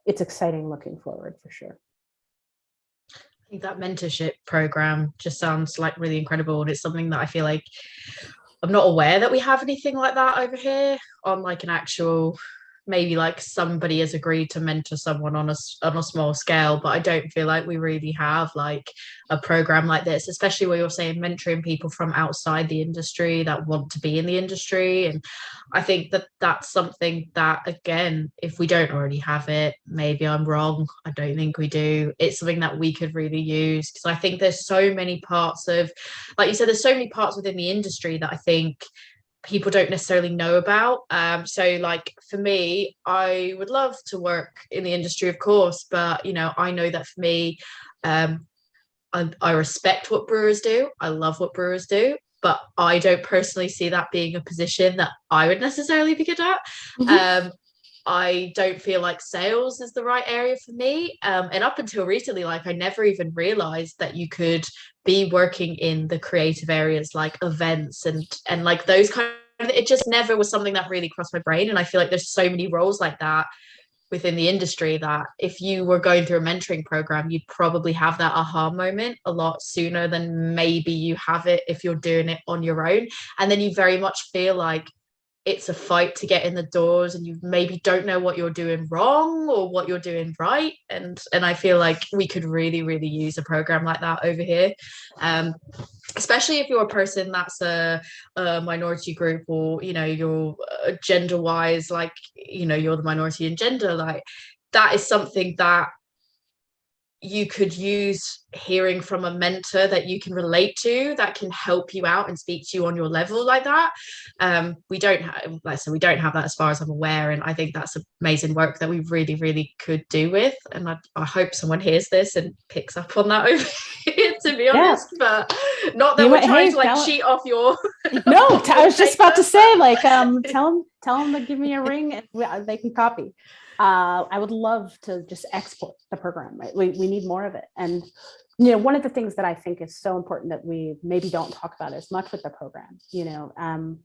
it's exciting looking forward for sure. think that mentorship program just sounds like really incredible, and it's something that I feel like I'm not aware that we have anything like that over here on like an actual, maybe like somebody has agreed to mentor someone on a small scale, but I don't feel like we really have like a program like this, especially where you're saying mentoring people from outside the industry that want to be in the industry. And I think that that's something that, again, if we don't already have it, maybe I'm wrong, I don't think we do, it's something that we could really use, because I think there's so many parts of, like you said, there's so many parts within the industry that I think people don't necessarily know about. So like for me, I would love to work in the industry, of course, but you know, I know that for me, I respect what brewers do, I love what brewers do, but I don't personally see that being a position that I would necessarily be good at. I don't feel like sales is the right area for me. And up until recently, like I never even realized that you could be working in the creative areas like events and like those kind of, it just never was something that really crossed my brain. And I feel like there's so many roles like that within the industry that if you were going through a mentoring program, you'd probably have that aha moment a lot sooner than maybe you have it if you're doing it on your own. And then you very much feel like it's a fight to get in the doors, and you maybe don't know what you're doing wrong or what you're doing right. And I feel like we could really, really use a program like that over here. Especially if you're a person that's a minority group, or you know, you're gender wise, like you know, you're the minority in gender, like that is something that you could use hearing from a mentor that you can relate to, that can help you out and speak to you on your level like that. We don't have, like I said, we don't have that as far as I'm aware, and I think that's amazing work that we really, really could do with. And I hope someone hears this and picks up on that over here, to be honest. But not that we're trying to like cheat off your. No, I was just about to say, like, tell them to give me a ring and they can copy. I would love to just export the program, right? We need more of it. And, you know, one of the things that I think is so important that we maybe don't talk about as much with the program, you know,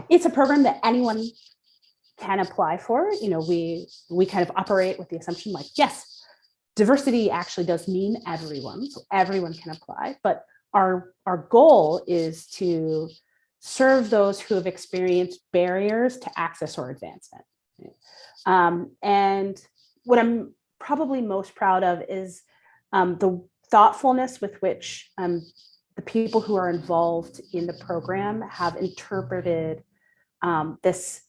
it's a program that anyone can apply for. You know, we kind of operate with the assumption like, yes, diversity actually does mean everyone, so everyone can apply, but our goal is to serve those who have experienced barriers to access or advancement. And what I'm probably most proud of is the thoughtfulness with which the people who are involved in the program have interpreted this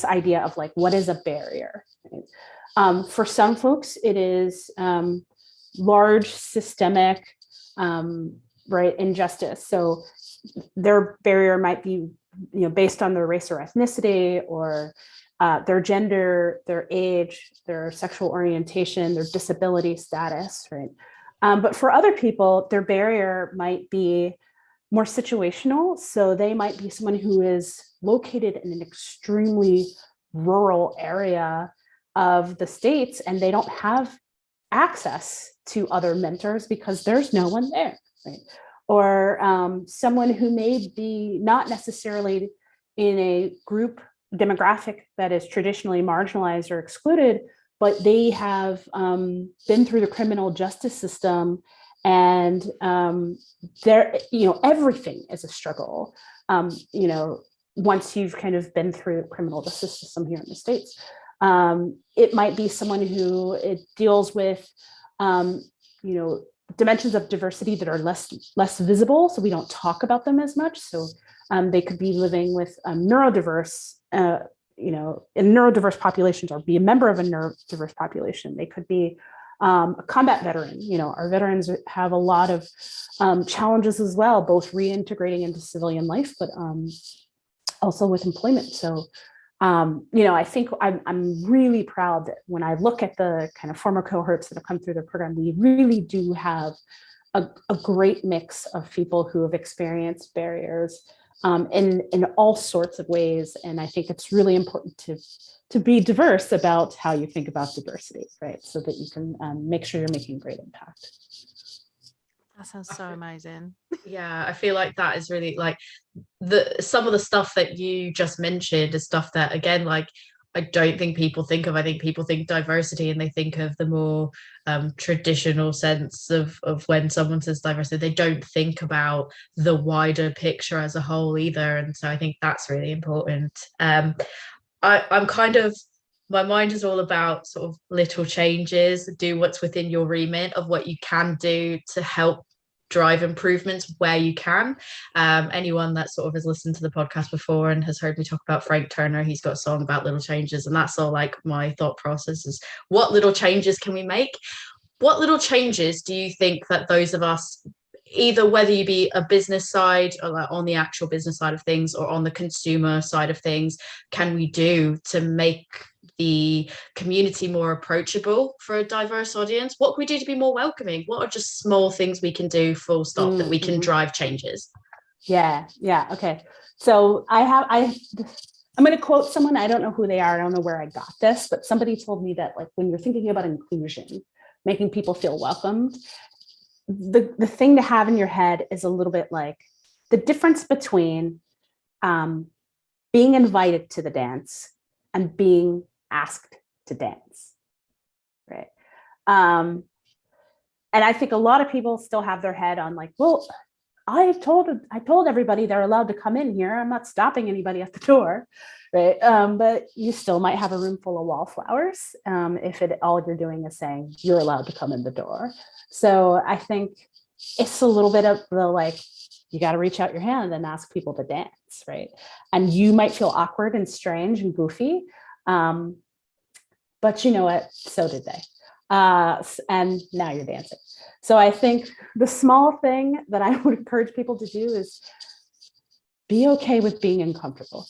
idea of like, what is a barrier? Right? For some folks, it is large systemic right, injustice. So their barrier might be, you know, based on their race or ethnicity, or their gender, their age, their sexual orientation, their disability status, right? But for other people, their barrier might be more situational. So they might be someone who is located in an extremely rural area of the States, and they don't have access to other mentors because there's no one there, right? Or someone who may be not necessarily in a group demographic that is traditionally marginalized or excluded, but they have been through the criminal justice system, and there, you know, everything is a struggle. You know, once you've kind of been through the criminal justice system here in the States, it might be someone who it deals with, you know, dimensions of diversity that are less visible, so we don't talk about them as much. So they could be living with neurodiverse, you know, in neurodiverse populations, or be a member of a neurodiverse population. They could be a combat veteran. You know, our veterans have a lot of challenges as well, both reintegrating into civilian life, but also with employment. So, you know, I think I'm really proud that when I look at the kind of former cohorts that have come through the program, we really do have a great mix of people who have experienced barriers in all sorts of ways. And I think it's really important to be diverse about how you think about diversity, right? So that you can make sure you're making great impact. That sounds so amazing. Yeah, I feel like that is really like some of the stuff that you just mentioned is stuff that, again, like I don't think people think of. I think people think diversity and they think of the more traditional sense of when someone says diversity. They don't think about the wider picture as a whole either. And so I think that's really important. I'm kind of, my mind is all about sort of little changes, do what's within your remit of what you can do to help drive improvements where you can. Anyone that sort of has listened to the podcast before and has heard me talk about Frank Turner, he's got a song about little changes, and that's all like my thought process is, what little changes can we make? What little changes do you think that those of us, either whether you be a business side or like on the actual business side of things or on the consumer side of things, can we do to make the community more approachable for a diverse audience? What can we do to be more welcoming? What are just small things we can do, full stop, that we can drive changes? Yeah. Okay. So I'm going to quote someone. I don't know who they are. I don't know where I got this, but somebody told me that like when you're thinking about inclusion, making people feel welcomed, the thing to have in your head is a little bit like the difference between being invited to the dance and being asked to dance, right? And I think a lot of people still have their head on like, well, I told everybody they're allowed to come in here. I'm not stopping anybody at the door, right? But you still might have a room full of wallflowers if all you're doing is saying you're allowed to come in the door. So I think it's a little bit of the like, you got to reach out your hand and ask people to dance, right? And you might feel awkward and strange and goofy, but you know what? So did they. And now you're dancing. So I think the small thing that I would encourage people to do is be okay with being uncomfortable,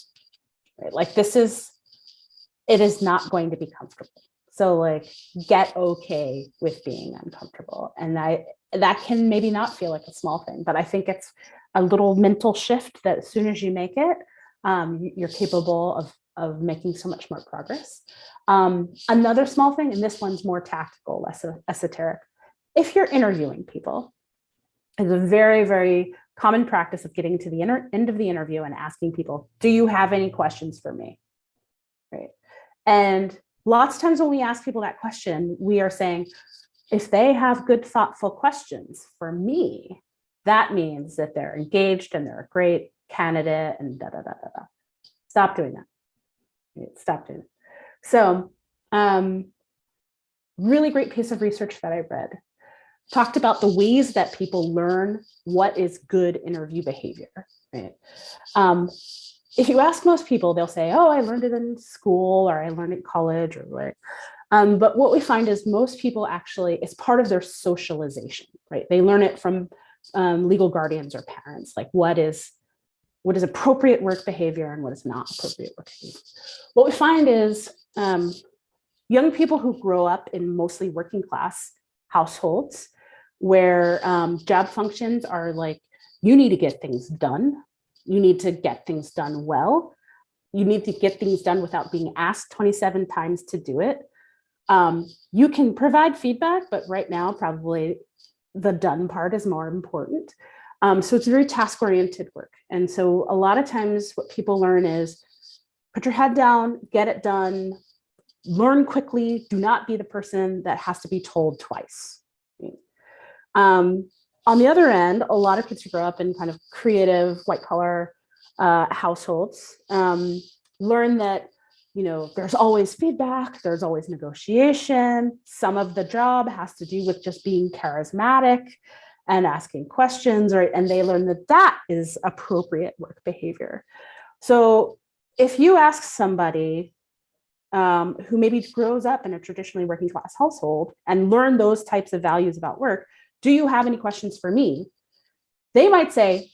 right? Like it is not going to be comfortable. So like get okay with being uncomfortable. And that can maybe not feel like a small thing, but I think it's a little mental shift that as soon as you make it, you're capable of making so much more progress. Another small thing, and this one's more tactical, less esoteric. If you're interviewing people, it's a very, very common practice of getting to the end of the interview and asking people, do you have any questions for me? Right. And lots of times when we ask people that question, we are saying, if they have good, thoughtful questions for me, that means that they're engaged and they're a great candidate and da, da, da, da, da. Stop doing that. Right? Stop doing it. So really great piece of research that I read talked about the ways that people learn what is good interview behavior, right? If you ask most people, they'll say, oh, I learned it in school or I learned it in college or like, but what we find is most people actually, it's part of their socialization, right? They learn it from legal guardians or parents, like what is appropriate work behavior and what is not appropriate work behavior. What we find is young people who grow up in mostly working class households where job functions are like, you need to get things done. You need to get things done well. You need to get things done without being asked 27 times to do it. You can provide feedback, but right now, probably the done part is more important. So it's very task-oriented work. And so a lot of times what people learn is put your head down, get it done, learn quickly, do not be the person that has to be told twice. On the other end, a lot of kids who grow up in kind of creative, white-collar households learn that, you know, there's always feedback, there's always negotiation. Some of the job has to do with just being charismatic and asking questions, right? And they learn that that is appropriate work behavior. So if you ask somebody who maybe grows up in a traditionally working class household and learn those types of values about work, do you have any questions for me? They might say,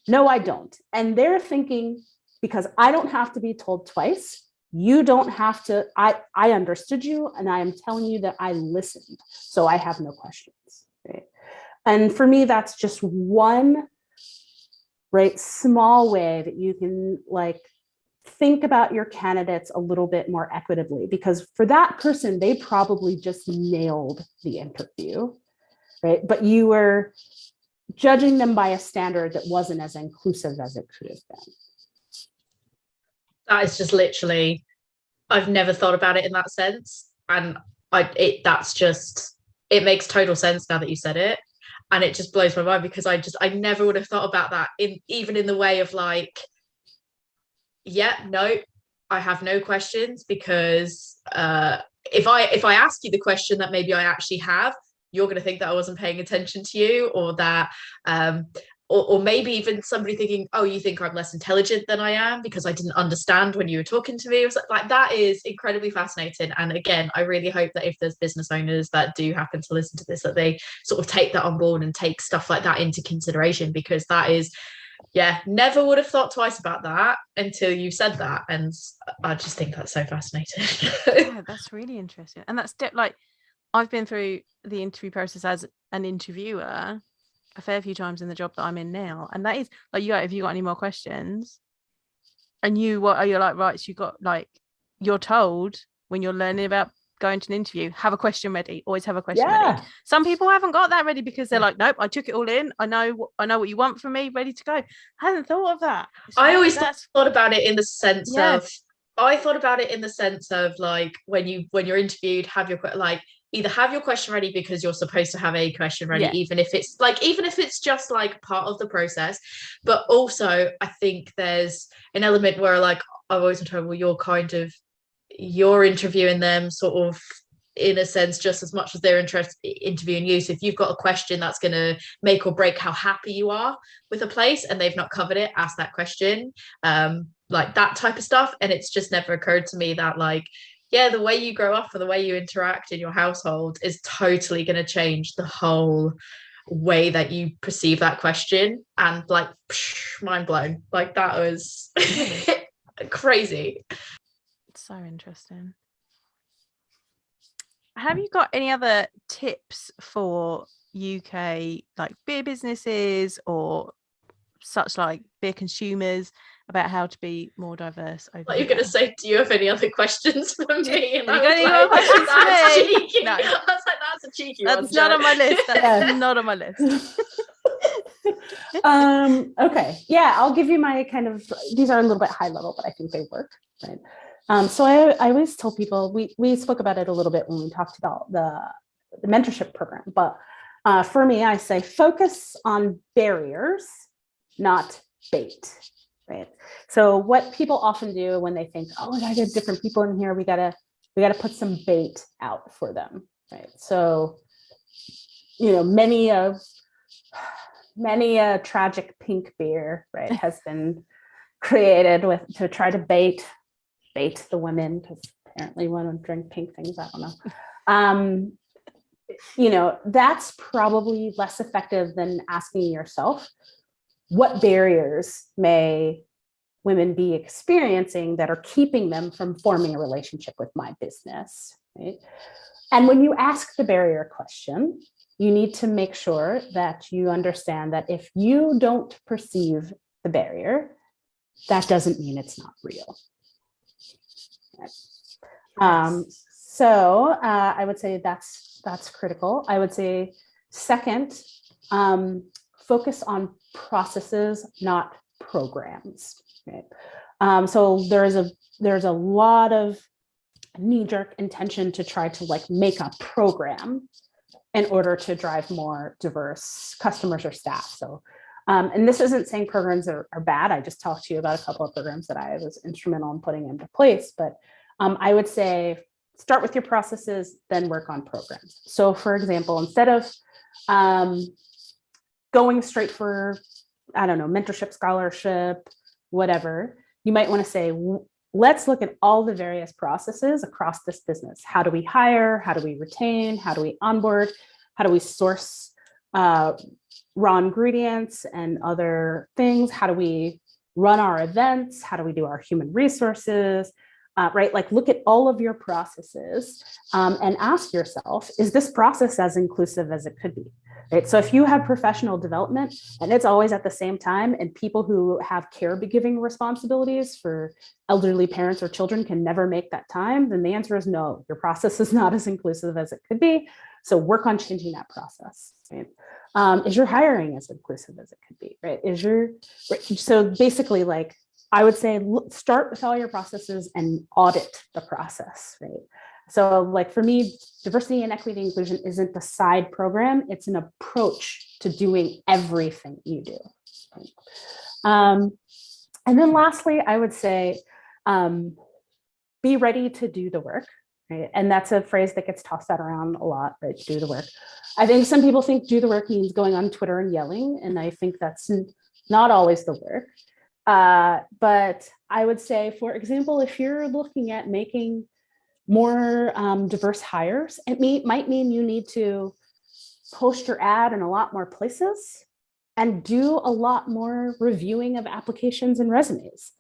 no, I don't. And they're thinking, because I don't have to be told twice, you don't have to, I understood you and I am telling you that I listened, so I have no questions, right? And for me, that's just one, right, small way that you can like think about your candidates a little bit more equitably, because for that person, they probably just nailed the interview, right? But you were judging them by a standard that wasn't as inclusive as it could have been. That is just literally, I've never thought about it in that sense. And it makes total sense now that you said it. And it just blows my mind because I never would have thought about that even in the way of like, yeah, no, I have no questions because if I ask you the question that maybe I actually have, you're going to think that I wasn't paying attention to you, or that or maybe even somebody thinking, oh, you think I'm less intelligent than I am because I didn't understand when you were talking to me. Or something. Like, that is incredibly fascinating. And again, I really hope that if there's business owners that do happen to listen to this, that they sort of take that on board and take stuff like that into consideration, because that is, yeah, never would have thought twice about that until you said that. And I just think that's so fascinating. Yeah, that's really interesting. And that's like, I've been through the interview process as an interviewer a fair few times in the job that I'm in now, and that is like, if you got any more questions, and you're like, right, so you got, like, you're told when you're learning about going to an interview, have a question ready, always have a question ready. Some people haven't got that ready because they're like, nope, I took it all in, I know what you want from me, ready to go. I hadn't thought of that. I always thought about it in the sense of, like, when you're interviewed, have your like, either have your question ready because you're supposed to have a question ready, even if it's just like part of the process. But also I think there's an element where, like, I've always been told, well, you're interviewing them sort of in a sense just as much as they're interviewing you. So if you've got a question that's going to make or break how happy you are with a place and they've not covered it, ask that question, like that type of stuff. And it's just never occurred to me that, like, yeah, the way you grow up or the way you interact in your household is totally going to change the whole way that you perceive that question. And like, mind blown. Like, that was crazy. It's so interesting. Have you got any other tips for UK, like, beer businesses or such, like beer consumers, about how to be more diverse over You're going to say, do you have any other questions for me? And I was like, that's cheeky. No. I was like, that's a cheeky one. That's not on my list. That's not on my list. Okay. Yeah, I'll give you my kind of, these are a little bit high level, but I think they work, right? So I always tell people, we spoke about it a little bit when we talked about the mentorship program, but for me, I say focus on barriers, not bait, right? So what people often do when they think, oh, I gotta get different people in here, we gotta put some bait out for them, right? So, many a tragic pink beer, right, has been created to try to bait the women, because apparently women drink pink things. I don't know. That's probably less effective than asking yourself, what barriers may women be experiencing that are keeping them from forming a relationship with my business, right? And when you ask the barrier question, you need to make sure that you understand that if you don't perceive the barrier, that doesn't mean it's not real. So I would say that's critical. I would say second, focus on processes, not programs. Right? So there's a lot of knee-jerk intention to try to, like, make a program in order to drive more diverse customers or staff. So, and this isn't saying programs are bad. I just talked to you about a couple of programs that I was instrumental in putting into place, but I would say start with your processes, then work on programs. So for example, instead of going straight for, I don't know, mentorship, scholarship, whatever, you might want to say, let's look at all the various processes across this business. How do we hire? How do we retain? How do we onboard? How do we source raw ingredients and other things? How do we run our events? How do we do our human resources? Right? Like, look at all of your processes and ask yourself, is this process as inclusive as it could be? Right? So if you have professional development and it's always at the same time, and people who have caregiving responsibilities for elderly parents or children can never make that time, then the answer is no, your process is not as inclusive as it could be. So work on changing that process. Right? Is your hiring as inclusive as it could be? Right? So basically, like, I would say start with all your processes and audit the process, right? So like for me, diversity and equity inclusion isn't the side program, it's an approach to doing everything you do. Right? And then lastly, I would say, be ready to do the work. Right? And that's a phrase that gets tossed out around a lot, right? Do the work. I think some people think do the work means going on Twitter and yelling. And I think that's not always the work. But I would say, for example, if you're looking at making more diverse hires, it might mean you need to post your ad in a lot more places and do a lot more reviewing of applications and resumes.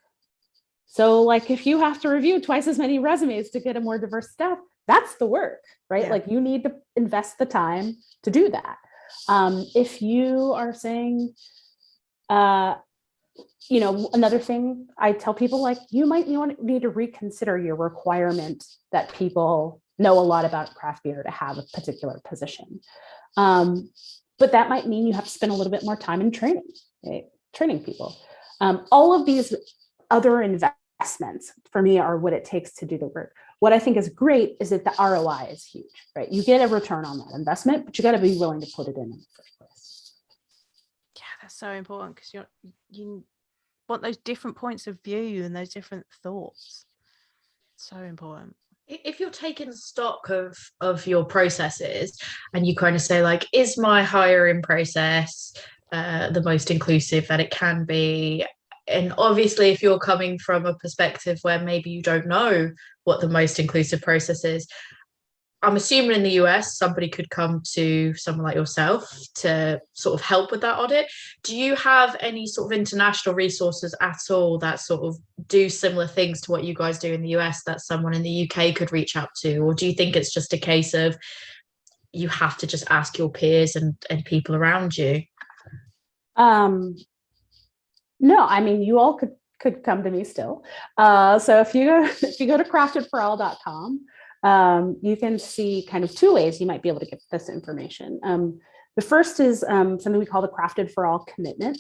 So like if you have to review twice as many resumes to get a more diverse staff, that's the work, right? Yeah. Like you need to invest the time to do that. If you are saying, another thing I tell people, like you might need to reconsider your requirement that people know a lot about craft beer to have a particular position. But that might mean you have to spend a little bit more time in training, right? Training people. All of these other investments for me are what it takes to do the work. What I think is great is that the ROI is huge, right? You get a return on that investment, but you got to be willing to put it in the first place. Yeah, that's so important because you want those different points of view and those different thoughts. So important. If you're taking stock of your processes and you kind of say like, is my hiring process the most inclusive that it can be? And obviously, if you're coming from a perspective where maybe you don't know what the most inclusive process is, I'm assuming in the US, somebody could come to someone like yourself to sort of help with that audit. Do you have any sort of international resources at all that sort of do similar things to what you guys do in the US that someone in the UK could reach out to? Or do you think it's just a case of you have to just ask your peers and people around you? No, I mean, you all could come to me still. So if you go to craftedforall.com, you can see kind of two ways you might be able to get this information. The first is something we call the Crafted for All commitment.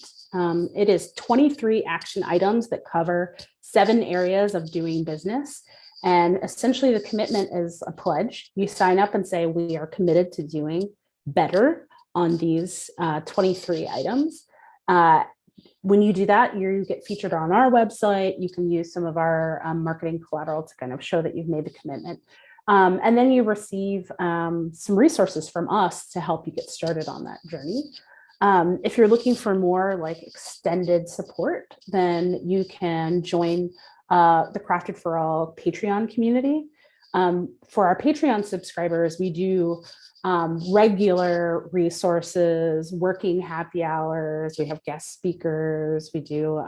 It is 23 action items that cover 7 areas of doing business. And essentially the commitment is a pledge. You sign up and say, we are committed to doing better on these 23 items. When you do that, you get featured on our website. You can use some of our marketing collateral to kind of show that you've made the commitment. And then you receive some resources from us to help you get started on that journey. If you're looking for more like extended support, then you can join the Crafted for All Patreon community. For our Patreon subscribers, we do regular resources, working happy hours. We have guest speakers. We do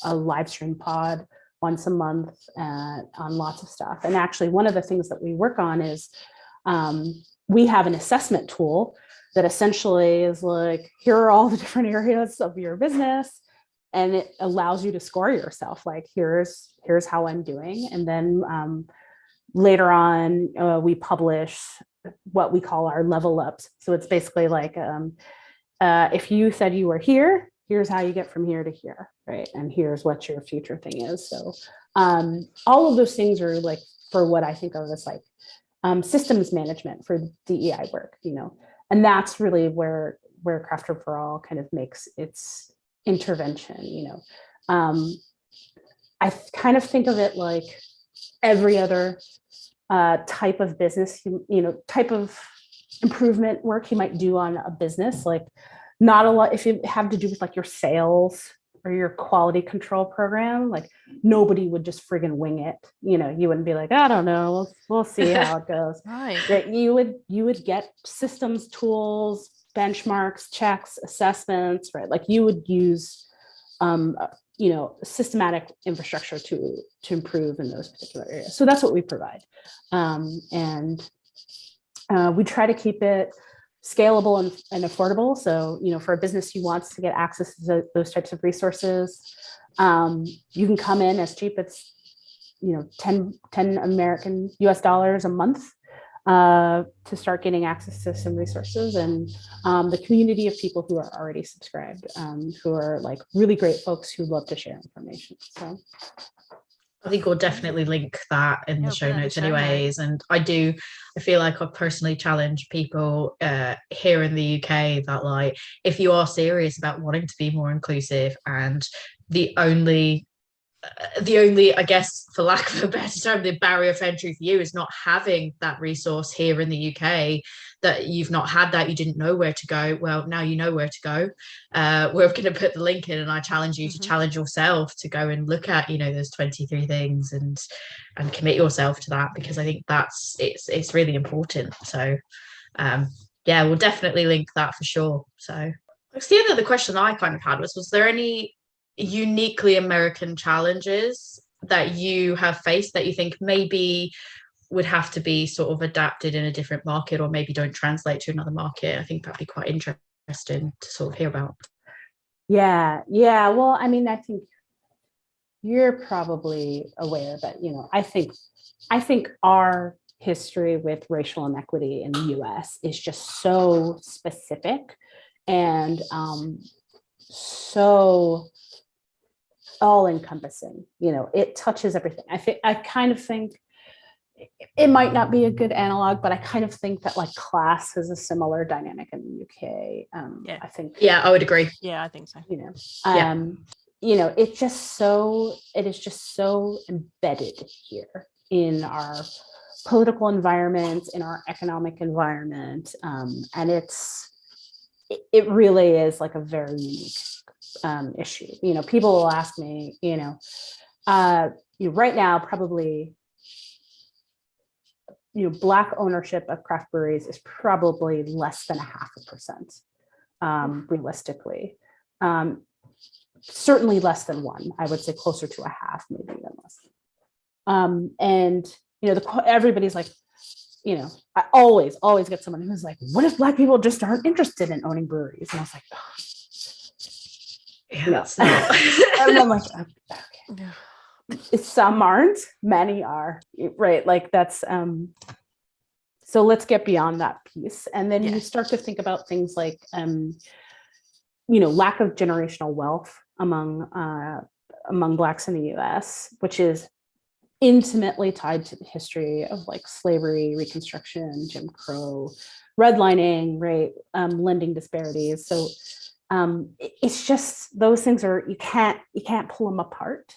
a live stream pod once a month on lots of stuff. And actually, one of the things that we work on is we have an assessment tool that essentially is like, here are all the different areas of your business. And it allows you to score yourself. Like, here's how I'm doing. And then later on, we publish what we call our level ups. So it's basically like, if you said you were here, here's how you get from here to here, right? And here's what your future thing is. So all of those things are like for what I think of as like systems management for DEI work, and that's really where Crafted for All kind of makes its intervention. I kind of think of it like every other type of business, type of improvement work you might do on a business. Like, not a lot, if you have to do with like your sales or your quality control program, like nobody would just friggin' wing it. You wouldn't be like, I don't know, we'll see how it goes. Right. You would get systems, tools, benchmarks, checks, assessments, right? Like you would use systematic infrastructure to improve in those particular areas. So that's what we provide. And we try to keep it scalable and affordable. So, for a business who wants to get access to those types of resources, you can come in as cheap as, 10 American US dollars a month. to start getting access to some resources, and the community of people who are already subscribed, who are like really great folks who love to share information. So I think we'll definitely link that in the show notes anyways. And I feel like I've personally challenged people here in the UK that, like, if you are serious about wanting to be more inclusive, and the only, I guess, for lack of a better term, the barrier of entry for you is not having that resource here in the UK, that you've not had that, you didn't know where to go. Well, now you know where to go. We're going to put the link in, and I challenge you to challenge yourself to go and look at, those 23 things and commit yourself to that, because I think it's really important. So we'll definitely link that for sure. So that's the end of the question I kind of had was there any uniquely American challenges that you have faced that you think maybe would have to be sort of adapted in a different market, or maybe don't translate to another market? I think that'd be quite interesting to sort of hear about. Yeah. Well, I mean, I think you're probably aware that, I think our history with racial inequity in the US is just so specific and so all encompassing. It touches everything. I kind of think it might not be a good analog, but I kind of think that like class has a similar dynamic in the UK. I think. Yeah, I would agree. Yeah, I think so. It is just so embedded here in our political environment, in our economic environment, and it really is like a very unique issue. People will ask me, right now, probably, Black ownership of craft breweries is probably less than 0.5%, realistically. Certainly less than 1. I would say closer to 0.5, maybe even less. And everybody's like, I always get someone who's like, what if Black people just aren't interested in owning breweries? And I was like, and I'm like, okay. Some aren't, many are, right? Like that's so let's get beyond that piece. And then you start to think about things like lack of generational wealth among Blacks in the US, which is intimately tied to the history of like slavery, Reconstruction, Jim Crow, redlining, right? Lending disparities. So it's just, those things are, you can't pull them apart,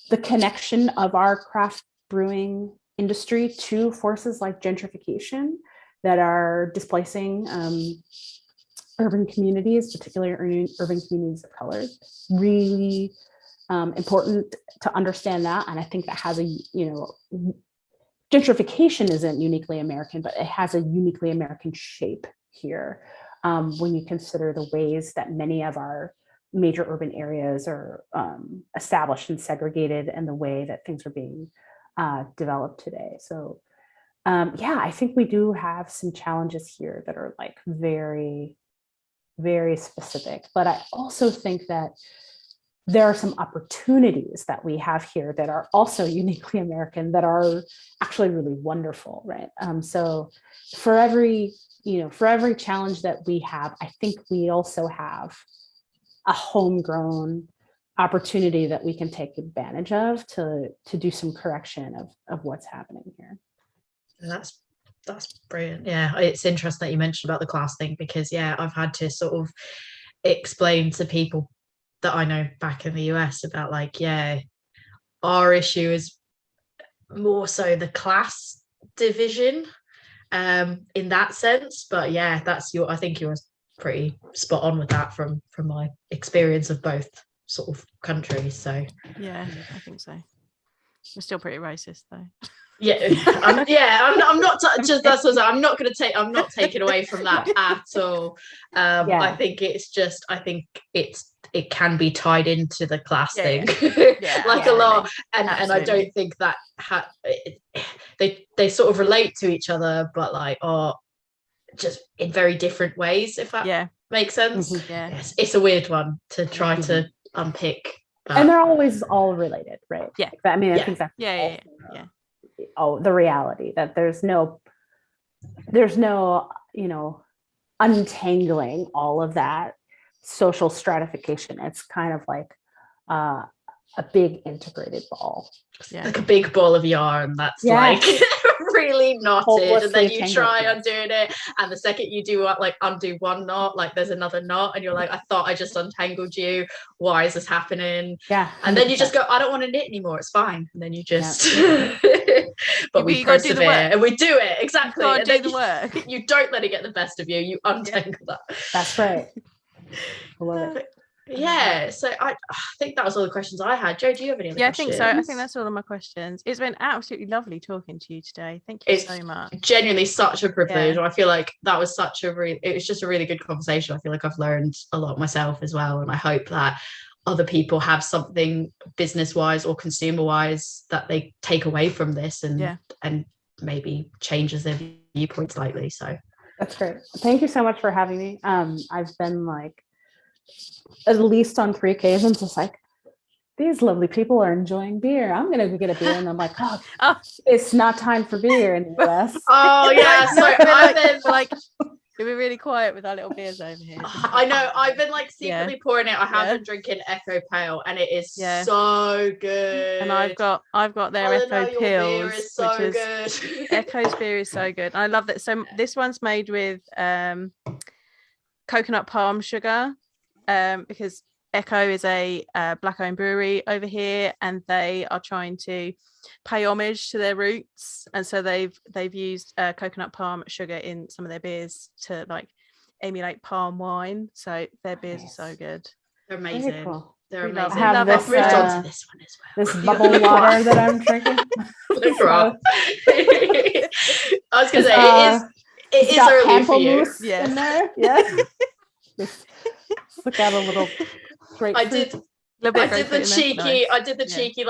the connection of our craft brewing industry to forces like gentrification that are displacing urban communities, particularly urban communities of color. Really important to understand that. And I think that has gentrification isn't uniquely American, but it has a uniquely American shape here. When you consider the ways that many of our major urban areas are established and segregated, and the way that things are being developed today. So I think we do have some challenges here that are like very, very specific. But I also think that there are some opportunities that we have here that are also uniquely American, that are actually really wonderful, right? So for every challenge that we have, I think we also have a homegrown opportunity that we can take advantage of to do some correction of what's happening here. That's brilliant. Yeah, it's interesting that you mentioned about the class thing, because I've had to sort of explain to people that I know back in the US about like, our issue is more so the class division in that sense. But I think you're pretty spot on with that from my experience of both sort of countries. So I think so. We're still pretty racist though. I'm not I'm not taking away from that at all. I think it can be tied into the class thing a lot, and I don't think that they sort of relate to each other, but like are just in very different ways, if that makes sense. It's a weird one to try to unpick, but... and they're always all related, right? I think that's the reality that there's no, untangling all of that social stratification. It's kind of like a big integrated ball. Like a big ball of yarn that's like really knotted, and then you try undoing it, and the second you do undo one knot, like there's another knot, and you're like, I thought I just untangled you, why is this happening? 100%. And then you just go, I don't want to knit anymore, it's fine, and then you just but we persevere and we do it exactly, and then the work. You don't let it get the best of you, you untangle that. That's right. I love it. So I think that was all the questions I had. Jo, do you have any other questions? I think so. I think that's all of my questions. It's been absolutely lovely talking to you today. Thank you so much. Genuinely such a privilege. I feel like that was it was just a really good conversation. I feel like I've learned a lot myself as well, and I hope that other people have something business wise or consumer wise that they take away from this and maybe changes their viewpoint slightly. So that's great. Thank you so much for having me. I've been at least on 3 occasions, it's like, these lovely people are enjoying beer. I'm gonna go get a beer, and I'm like, it's not time for beer in the US. So we've been really quiet with our little beers over here. I know. I've been secretly pouring it. I have been drinking Echo Pale, and it is so good. And I've got their Echo Pills, is so good. Echo's beer is so good. I love that. So this one's made with coconut palm sugar. Because Echo is a black-owned brewery over here, and they are trying to pay homage to their roots, and so they've used coconut palm sugar in some of their beers to emulate palm wine. So their beers are so good. They're amazing. Cool. They're amazing. I have this, moved on to this one as well. This bubble water that I'm drinking. I was gonna say it is early for you. In there. Yeah. Look at a little grapefruit. I did the cheeky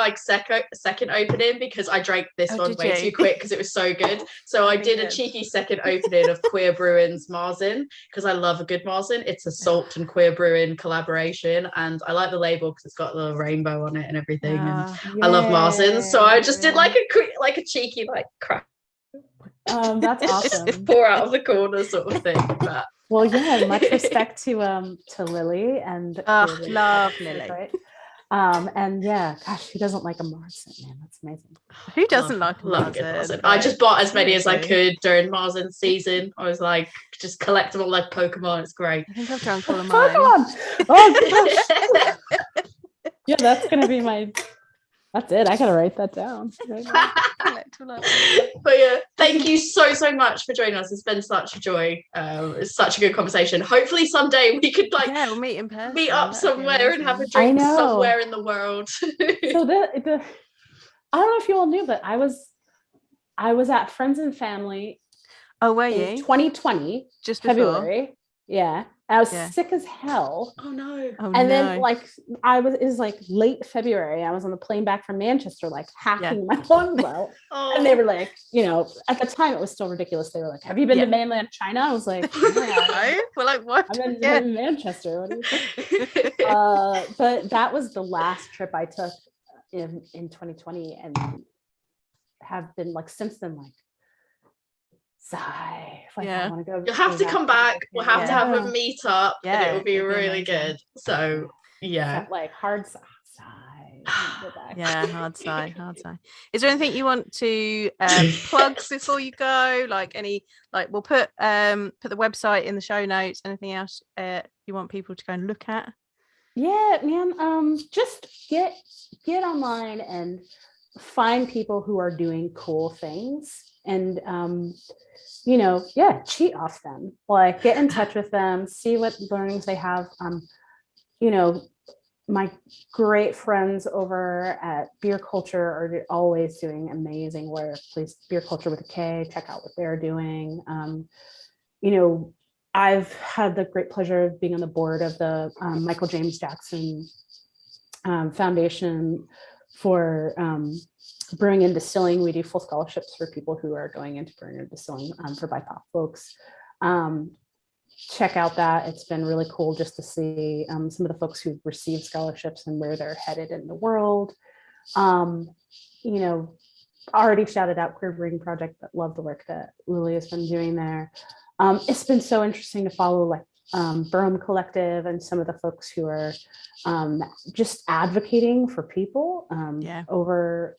second opening, because I drank this one way too quick because it was so good. So I did a cheeky second opening of Queer Brewing's Marzen, because I love a good Marzen. It's a Salt and Queer Brewing collaboration, and I like the label because it's got a little rainbow on it and everything. And I love Marzen, so I just did a cheeky crack. That's awesome. Just pour out of the corner sort of thing. But well, much respect to Lily and love Lily. Right? And gosh, who doesn't like a Marzen, man? That's amazing. Who doesn't like a Marzen? I just bought as many as I could during Marzen season. I was just collect them all like Pokemon. It's great. I think I've drunk all of mine. Pokemon! Oh gosh. Yeah, that's gonna be my. That's it. I gotta write that down. But thank you so much for joining us. It's been such a joy. It's such a good conversation. Hopefully someday we could we'll meet in person. Meet up somewhere and have a drink somewhere in the world. So I don't know if you all knew, but I was at Friends and Family. Oh, were you? 2020, just before. February. Yeah. I was sick as hell. Oh no. And then it was late February. I was on the plane back from Manchester, hacking my lungs out. And they were like, at the time it was still ridiculous. They were like, have you been to mainland China? I was like, yeah. We're what? I've been in Manchester. What do you think? But that was the last trip I took in 2020, and have been since then sigh. I want to go. You'll have to come back. We'll have to have a meet up, and it will be really good. So hard sigh. Hard sigh. Is there anything you want to plug before you go? We'll put the website in the show notes. Anything else you want people to go and look at? Yeah, man. Just get online and find people who are doing cool things, and cheat off them. Get in touch with them, see what learnings they have. My great friends over at Beer Culture are always doing amazing work. Please, Beer Culture with a K, check out what they're doing. I've had the great pleasure of being on the board of the Michael James Jackson Foundation for brewing and distilling. We do full scholarships for people who are going into brewing and distilling for BIPOC folks. Check out that. It's been really cool just to see some of the folks who've received scholarships and where they're headed in the world. already shouted out Queer Brewing Project, but love the work that Lily has been doing there. It's been so interesting to follow like Burham Collective and some of the folks who are just advocating for people over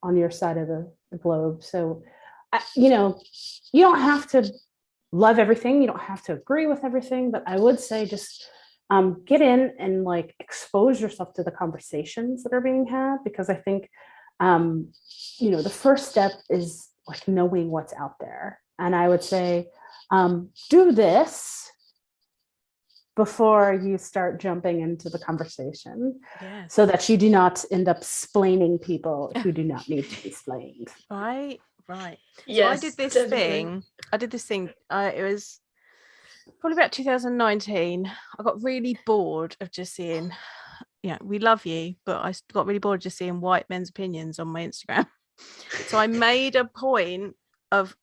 on your side of the globe. So you don't have to love everything, you don't have to agree with everything, but I would say just get in and like expose yourself to the conversations that are being had, because I think the first step is like knowing what's out there. And I would say do this before you start jumping into the conversation, so that you do not end up splaining people who do not need to be splained. Right. Yes, so I did this thing. It was probably about 2019. I got really bored of just seeing, we love you, but I got really bored of just seeing white men's opinions on my Instagram. So I made a point of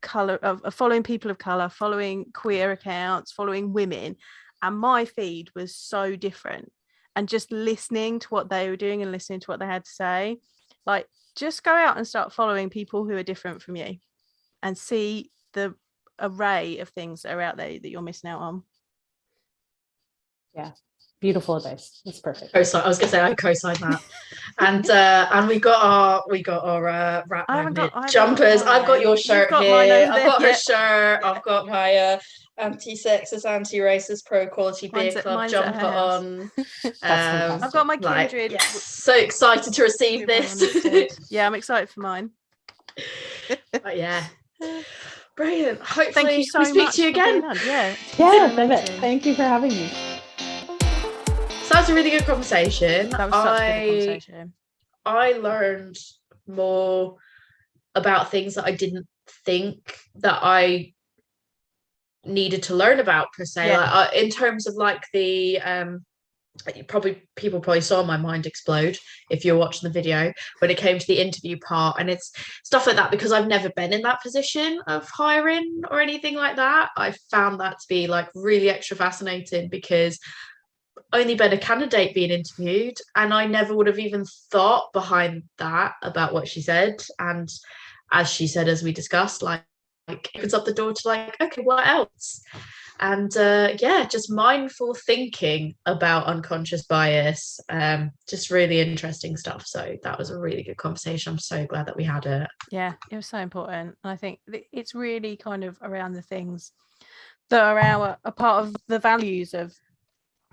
following people of color, following queer accounts, following women, and my feed was so different. And just listening to what they were doing and listening to what they had to say, like, just go out and start following people who are different from you and see the array of things that are out there that you're missing out on. Yeah, beautiful advice. That's perfect. I was gonna say I co-sign that. And we got our rap magnet jumpers. I've got your shirt here. I've got her shirt. I've got my anti-sexist, anti-racist, pro-equality beer club jumper on. I've got my Kindred. Yes. So excited to receive this. Yeah, I'm excited for mine. But yeah. Brilliant. Hopefully thank you so we speak much to you again. Thank you for having me. So that was a really good conversation. That was such a good conversation. I learned more about things that I didn't think that I needed to learn about per se. Like, in terms of like the people probably saw my mind explode if you're watching the video when it came to the interview part, and it's stuff like that, because I've never been in that position of hiring or anything like that. I found that to be like really extra fascinating, because only been a candidate being interviewed, and I never would have even thought behind that about what she said. And as she said, as we discussed, like opens up the door to like, okay, what else? And just mindful thinking about unconscious bias, just really interesting stuff. So that was a really good conversation. I'm so glad that we had it. Yeah, it was so important. And I think it's really kind of around the things that are a part of the values of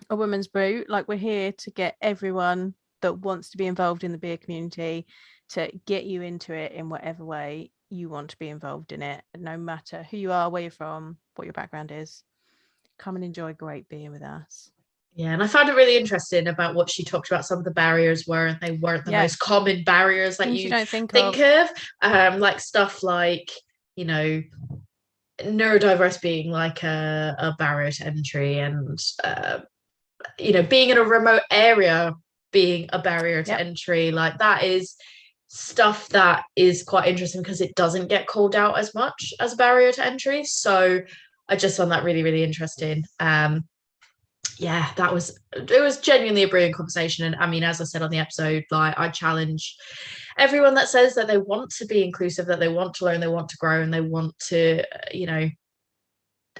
A Woman's Brew. Like, we're here to get everyone that wants to be involved in the beer community to get you into it in whatever way you want to be involved in it, no matter who you are, where you're from, what your background is. Come and enjoy great beer with us. Yeah, and I found it really interesting about what she talked about. Some of the barriers weren't the most common barriers that you don't think of. Like stuff like, neurodiverse being like a barrier to entry, and being in a remote area being a barrier to entry. Like, that is stuff that is quite interesting, because it doesn't get called out as much as a barrier to entry. So I just found that really, really interesting. It was genuinely a brilliant conversation. And I mean, as I said on the episode, like, I challenge everyone that says that they want to be inclusive, that they want to learn, they want to grow, and they want to,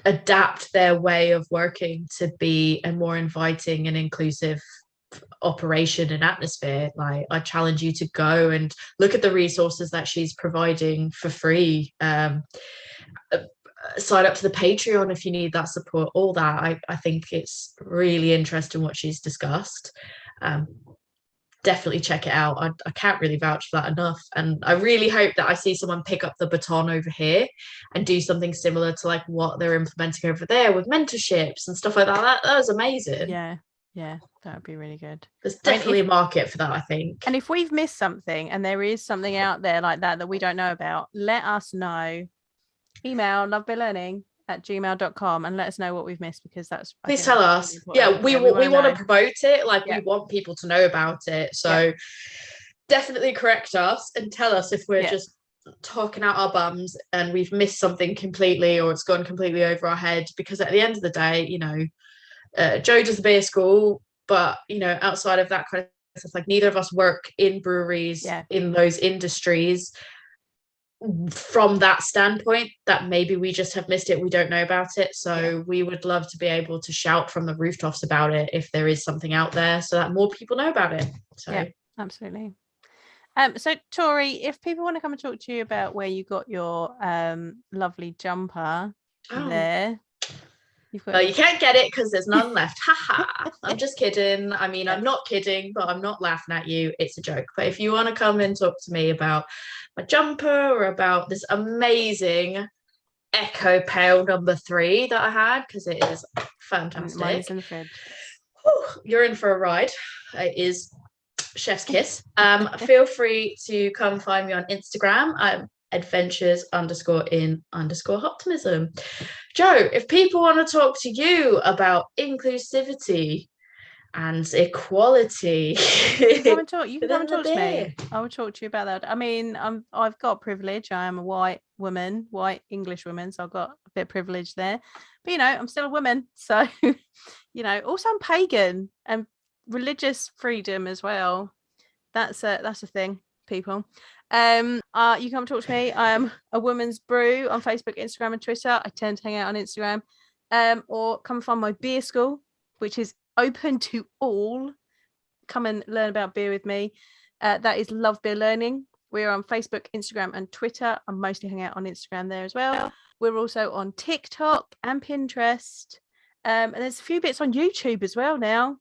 adapt their way of working to be a more inviting and inclusive operation and atmosphere. Like, I challenge you to go and look at the resources that she's providing for free. Sign up to the Patreon if you need that support, all that. I think it's really interesting what she's discussed. Definitely check it out. I can't really vouch for that enough, and I really hope that I see someone pick up the baton over here and do something similar to like what they're implementing over there with mentorships and stuff like that. That was amazing. Yeah, that would be really good. There's definitely a market for that, I think. And if we've missed something and there is something out there like that we don't know about, let us know. Email lovebeerlearning@gmail.com and let us know what we've missed, because that's please tell us. Yeah, we want to promote it. Like, we want people to know about it. So definitely correct us and tell us if we're just talking out our bums and we've missed something completely, or it's gone completely over our head. Because at the end of the day, Joe does the beer school, but outside of that kind of It's like neither of us work in breweries in those industries. From that standpoint, that maybe we just have missed it, we don't know about it, so we would love to be able to shout from the rooftops about it if there is something out there, so that more people know about it. So yeah, absolutely. So Tori, if people want to come and talk to you about where you got your lovely jumper there, you've got you can't get it because there's none left. Haha. I'm just kidding. I mean, I'm not kidding, but I'm not laughing at you. It's a joke. But if you want to come and talk to me about my jumper or about this amazing Echo Pale number 3 that I had, because it is fantastic. Mine's in the fridge. You're in for a ride. It is chef's kiss. Feel free to come find me on Instagram. I'm adventures_in_optimism. Joe, if people want to talk to you about inclusivity and equality, you can come and talk to me. I will talk to you about that. I mean, I've got privilege. I am a white woman, white English woman, so I've got a bit of privilege there. But you know, I'm still a woman, so you know. Also, I'm pagan and religious freedom as well. That's a thing, people. You come talk to me. I am a woman's brew on Facebook, Instagram, and Twitter. I tend to hang out on Instagram. Or come find my beer school, which is open to all. Come and learn about beer with me. That is Love Beer Learning. We're on Facebook, Instagram, and Twitter. I mostly hang out on Instagram there as well. We're also on TikTok and Pinterest. And there's a few bits on YouTube as well now.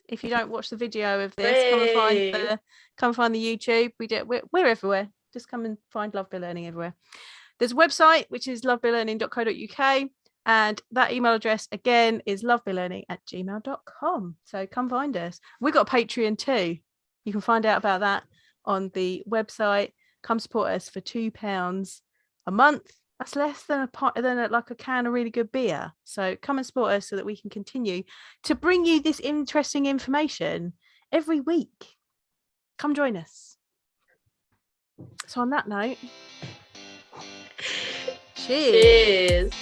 If you don't watch the video of this, come and find the YouTube. We're everywhere. Just come and find Love Beer Learning everywhere. There's a website, which is lovebeerlearning.co.uk. And that email address again is lovebeerlearning@gmail.com. So come find us. We've got a Patreon too. You can find out about that on the website. Come support us for £2 a month. That's less than like a can of really good beer. So come and support us so that we can continue to bring you this interesting information every week. Come join us. So on that note, cheers.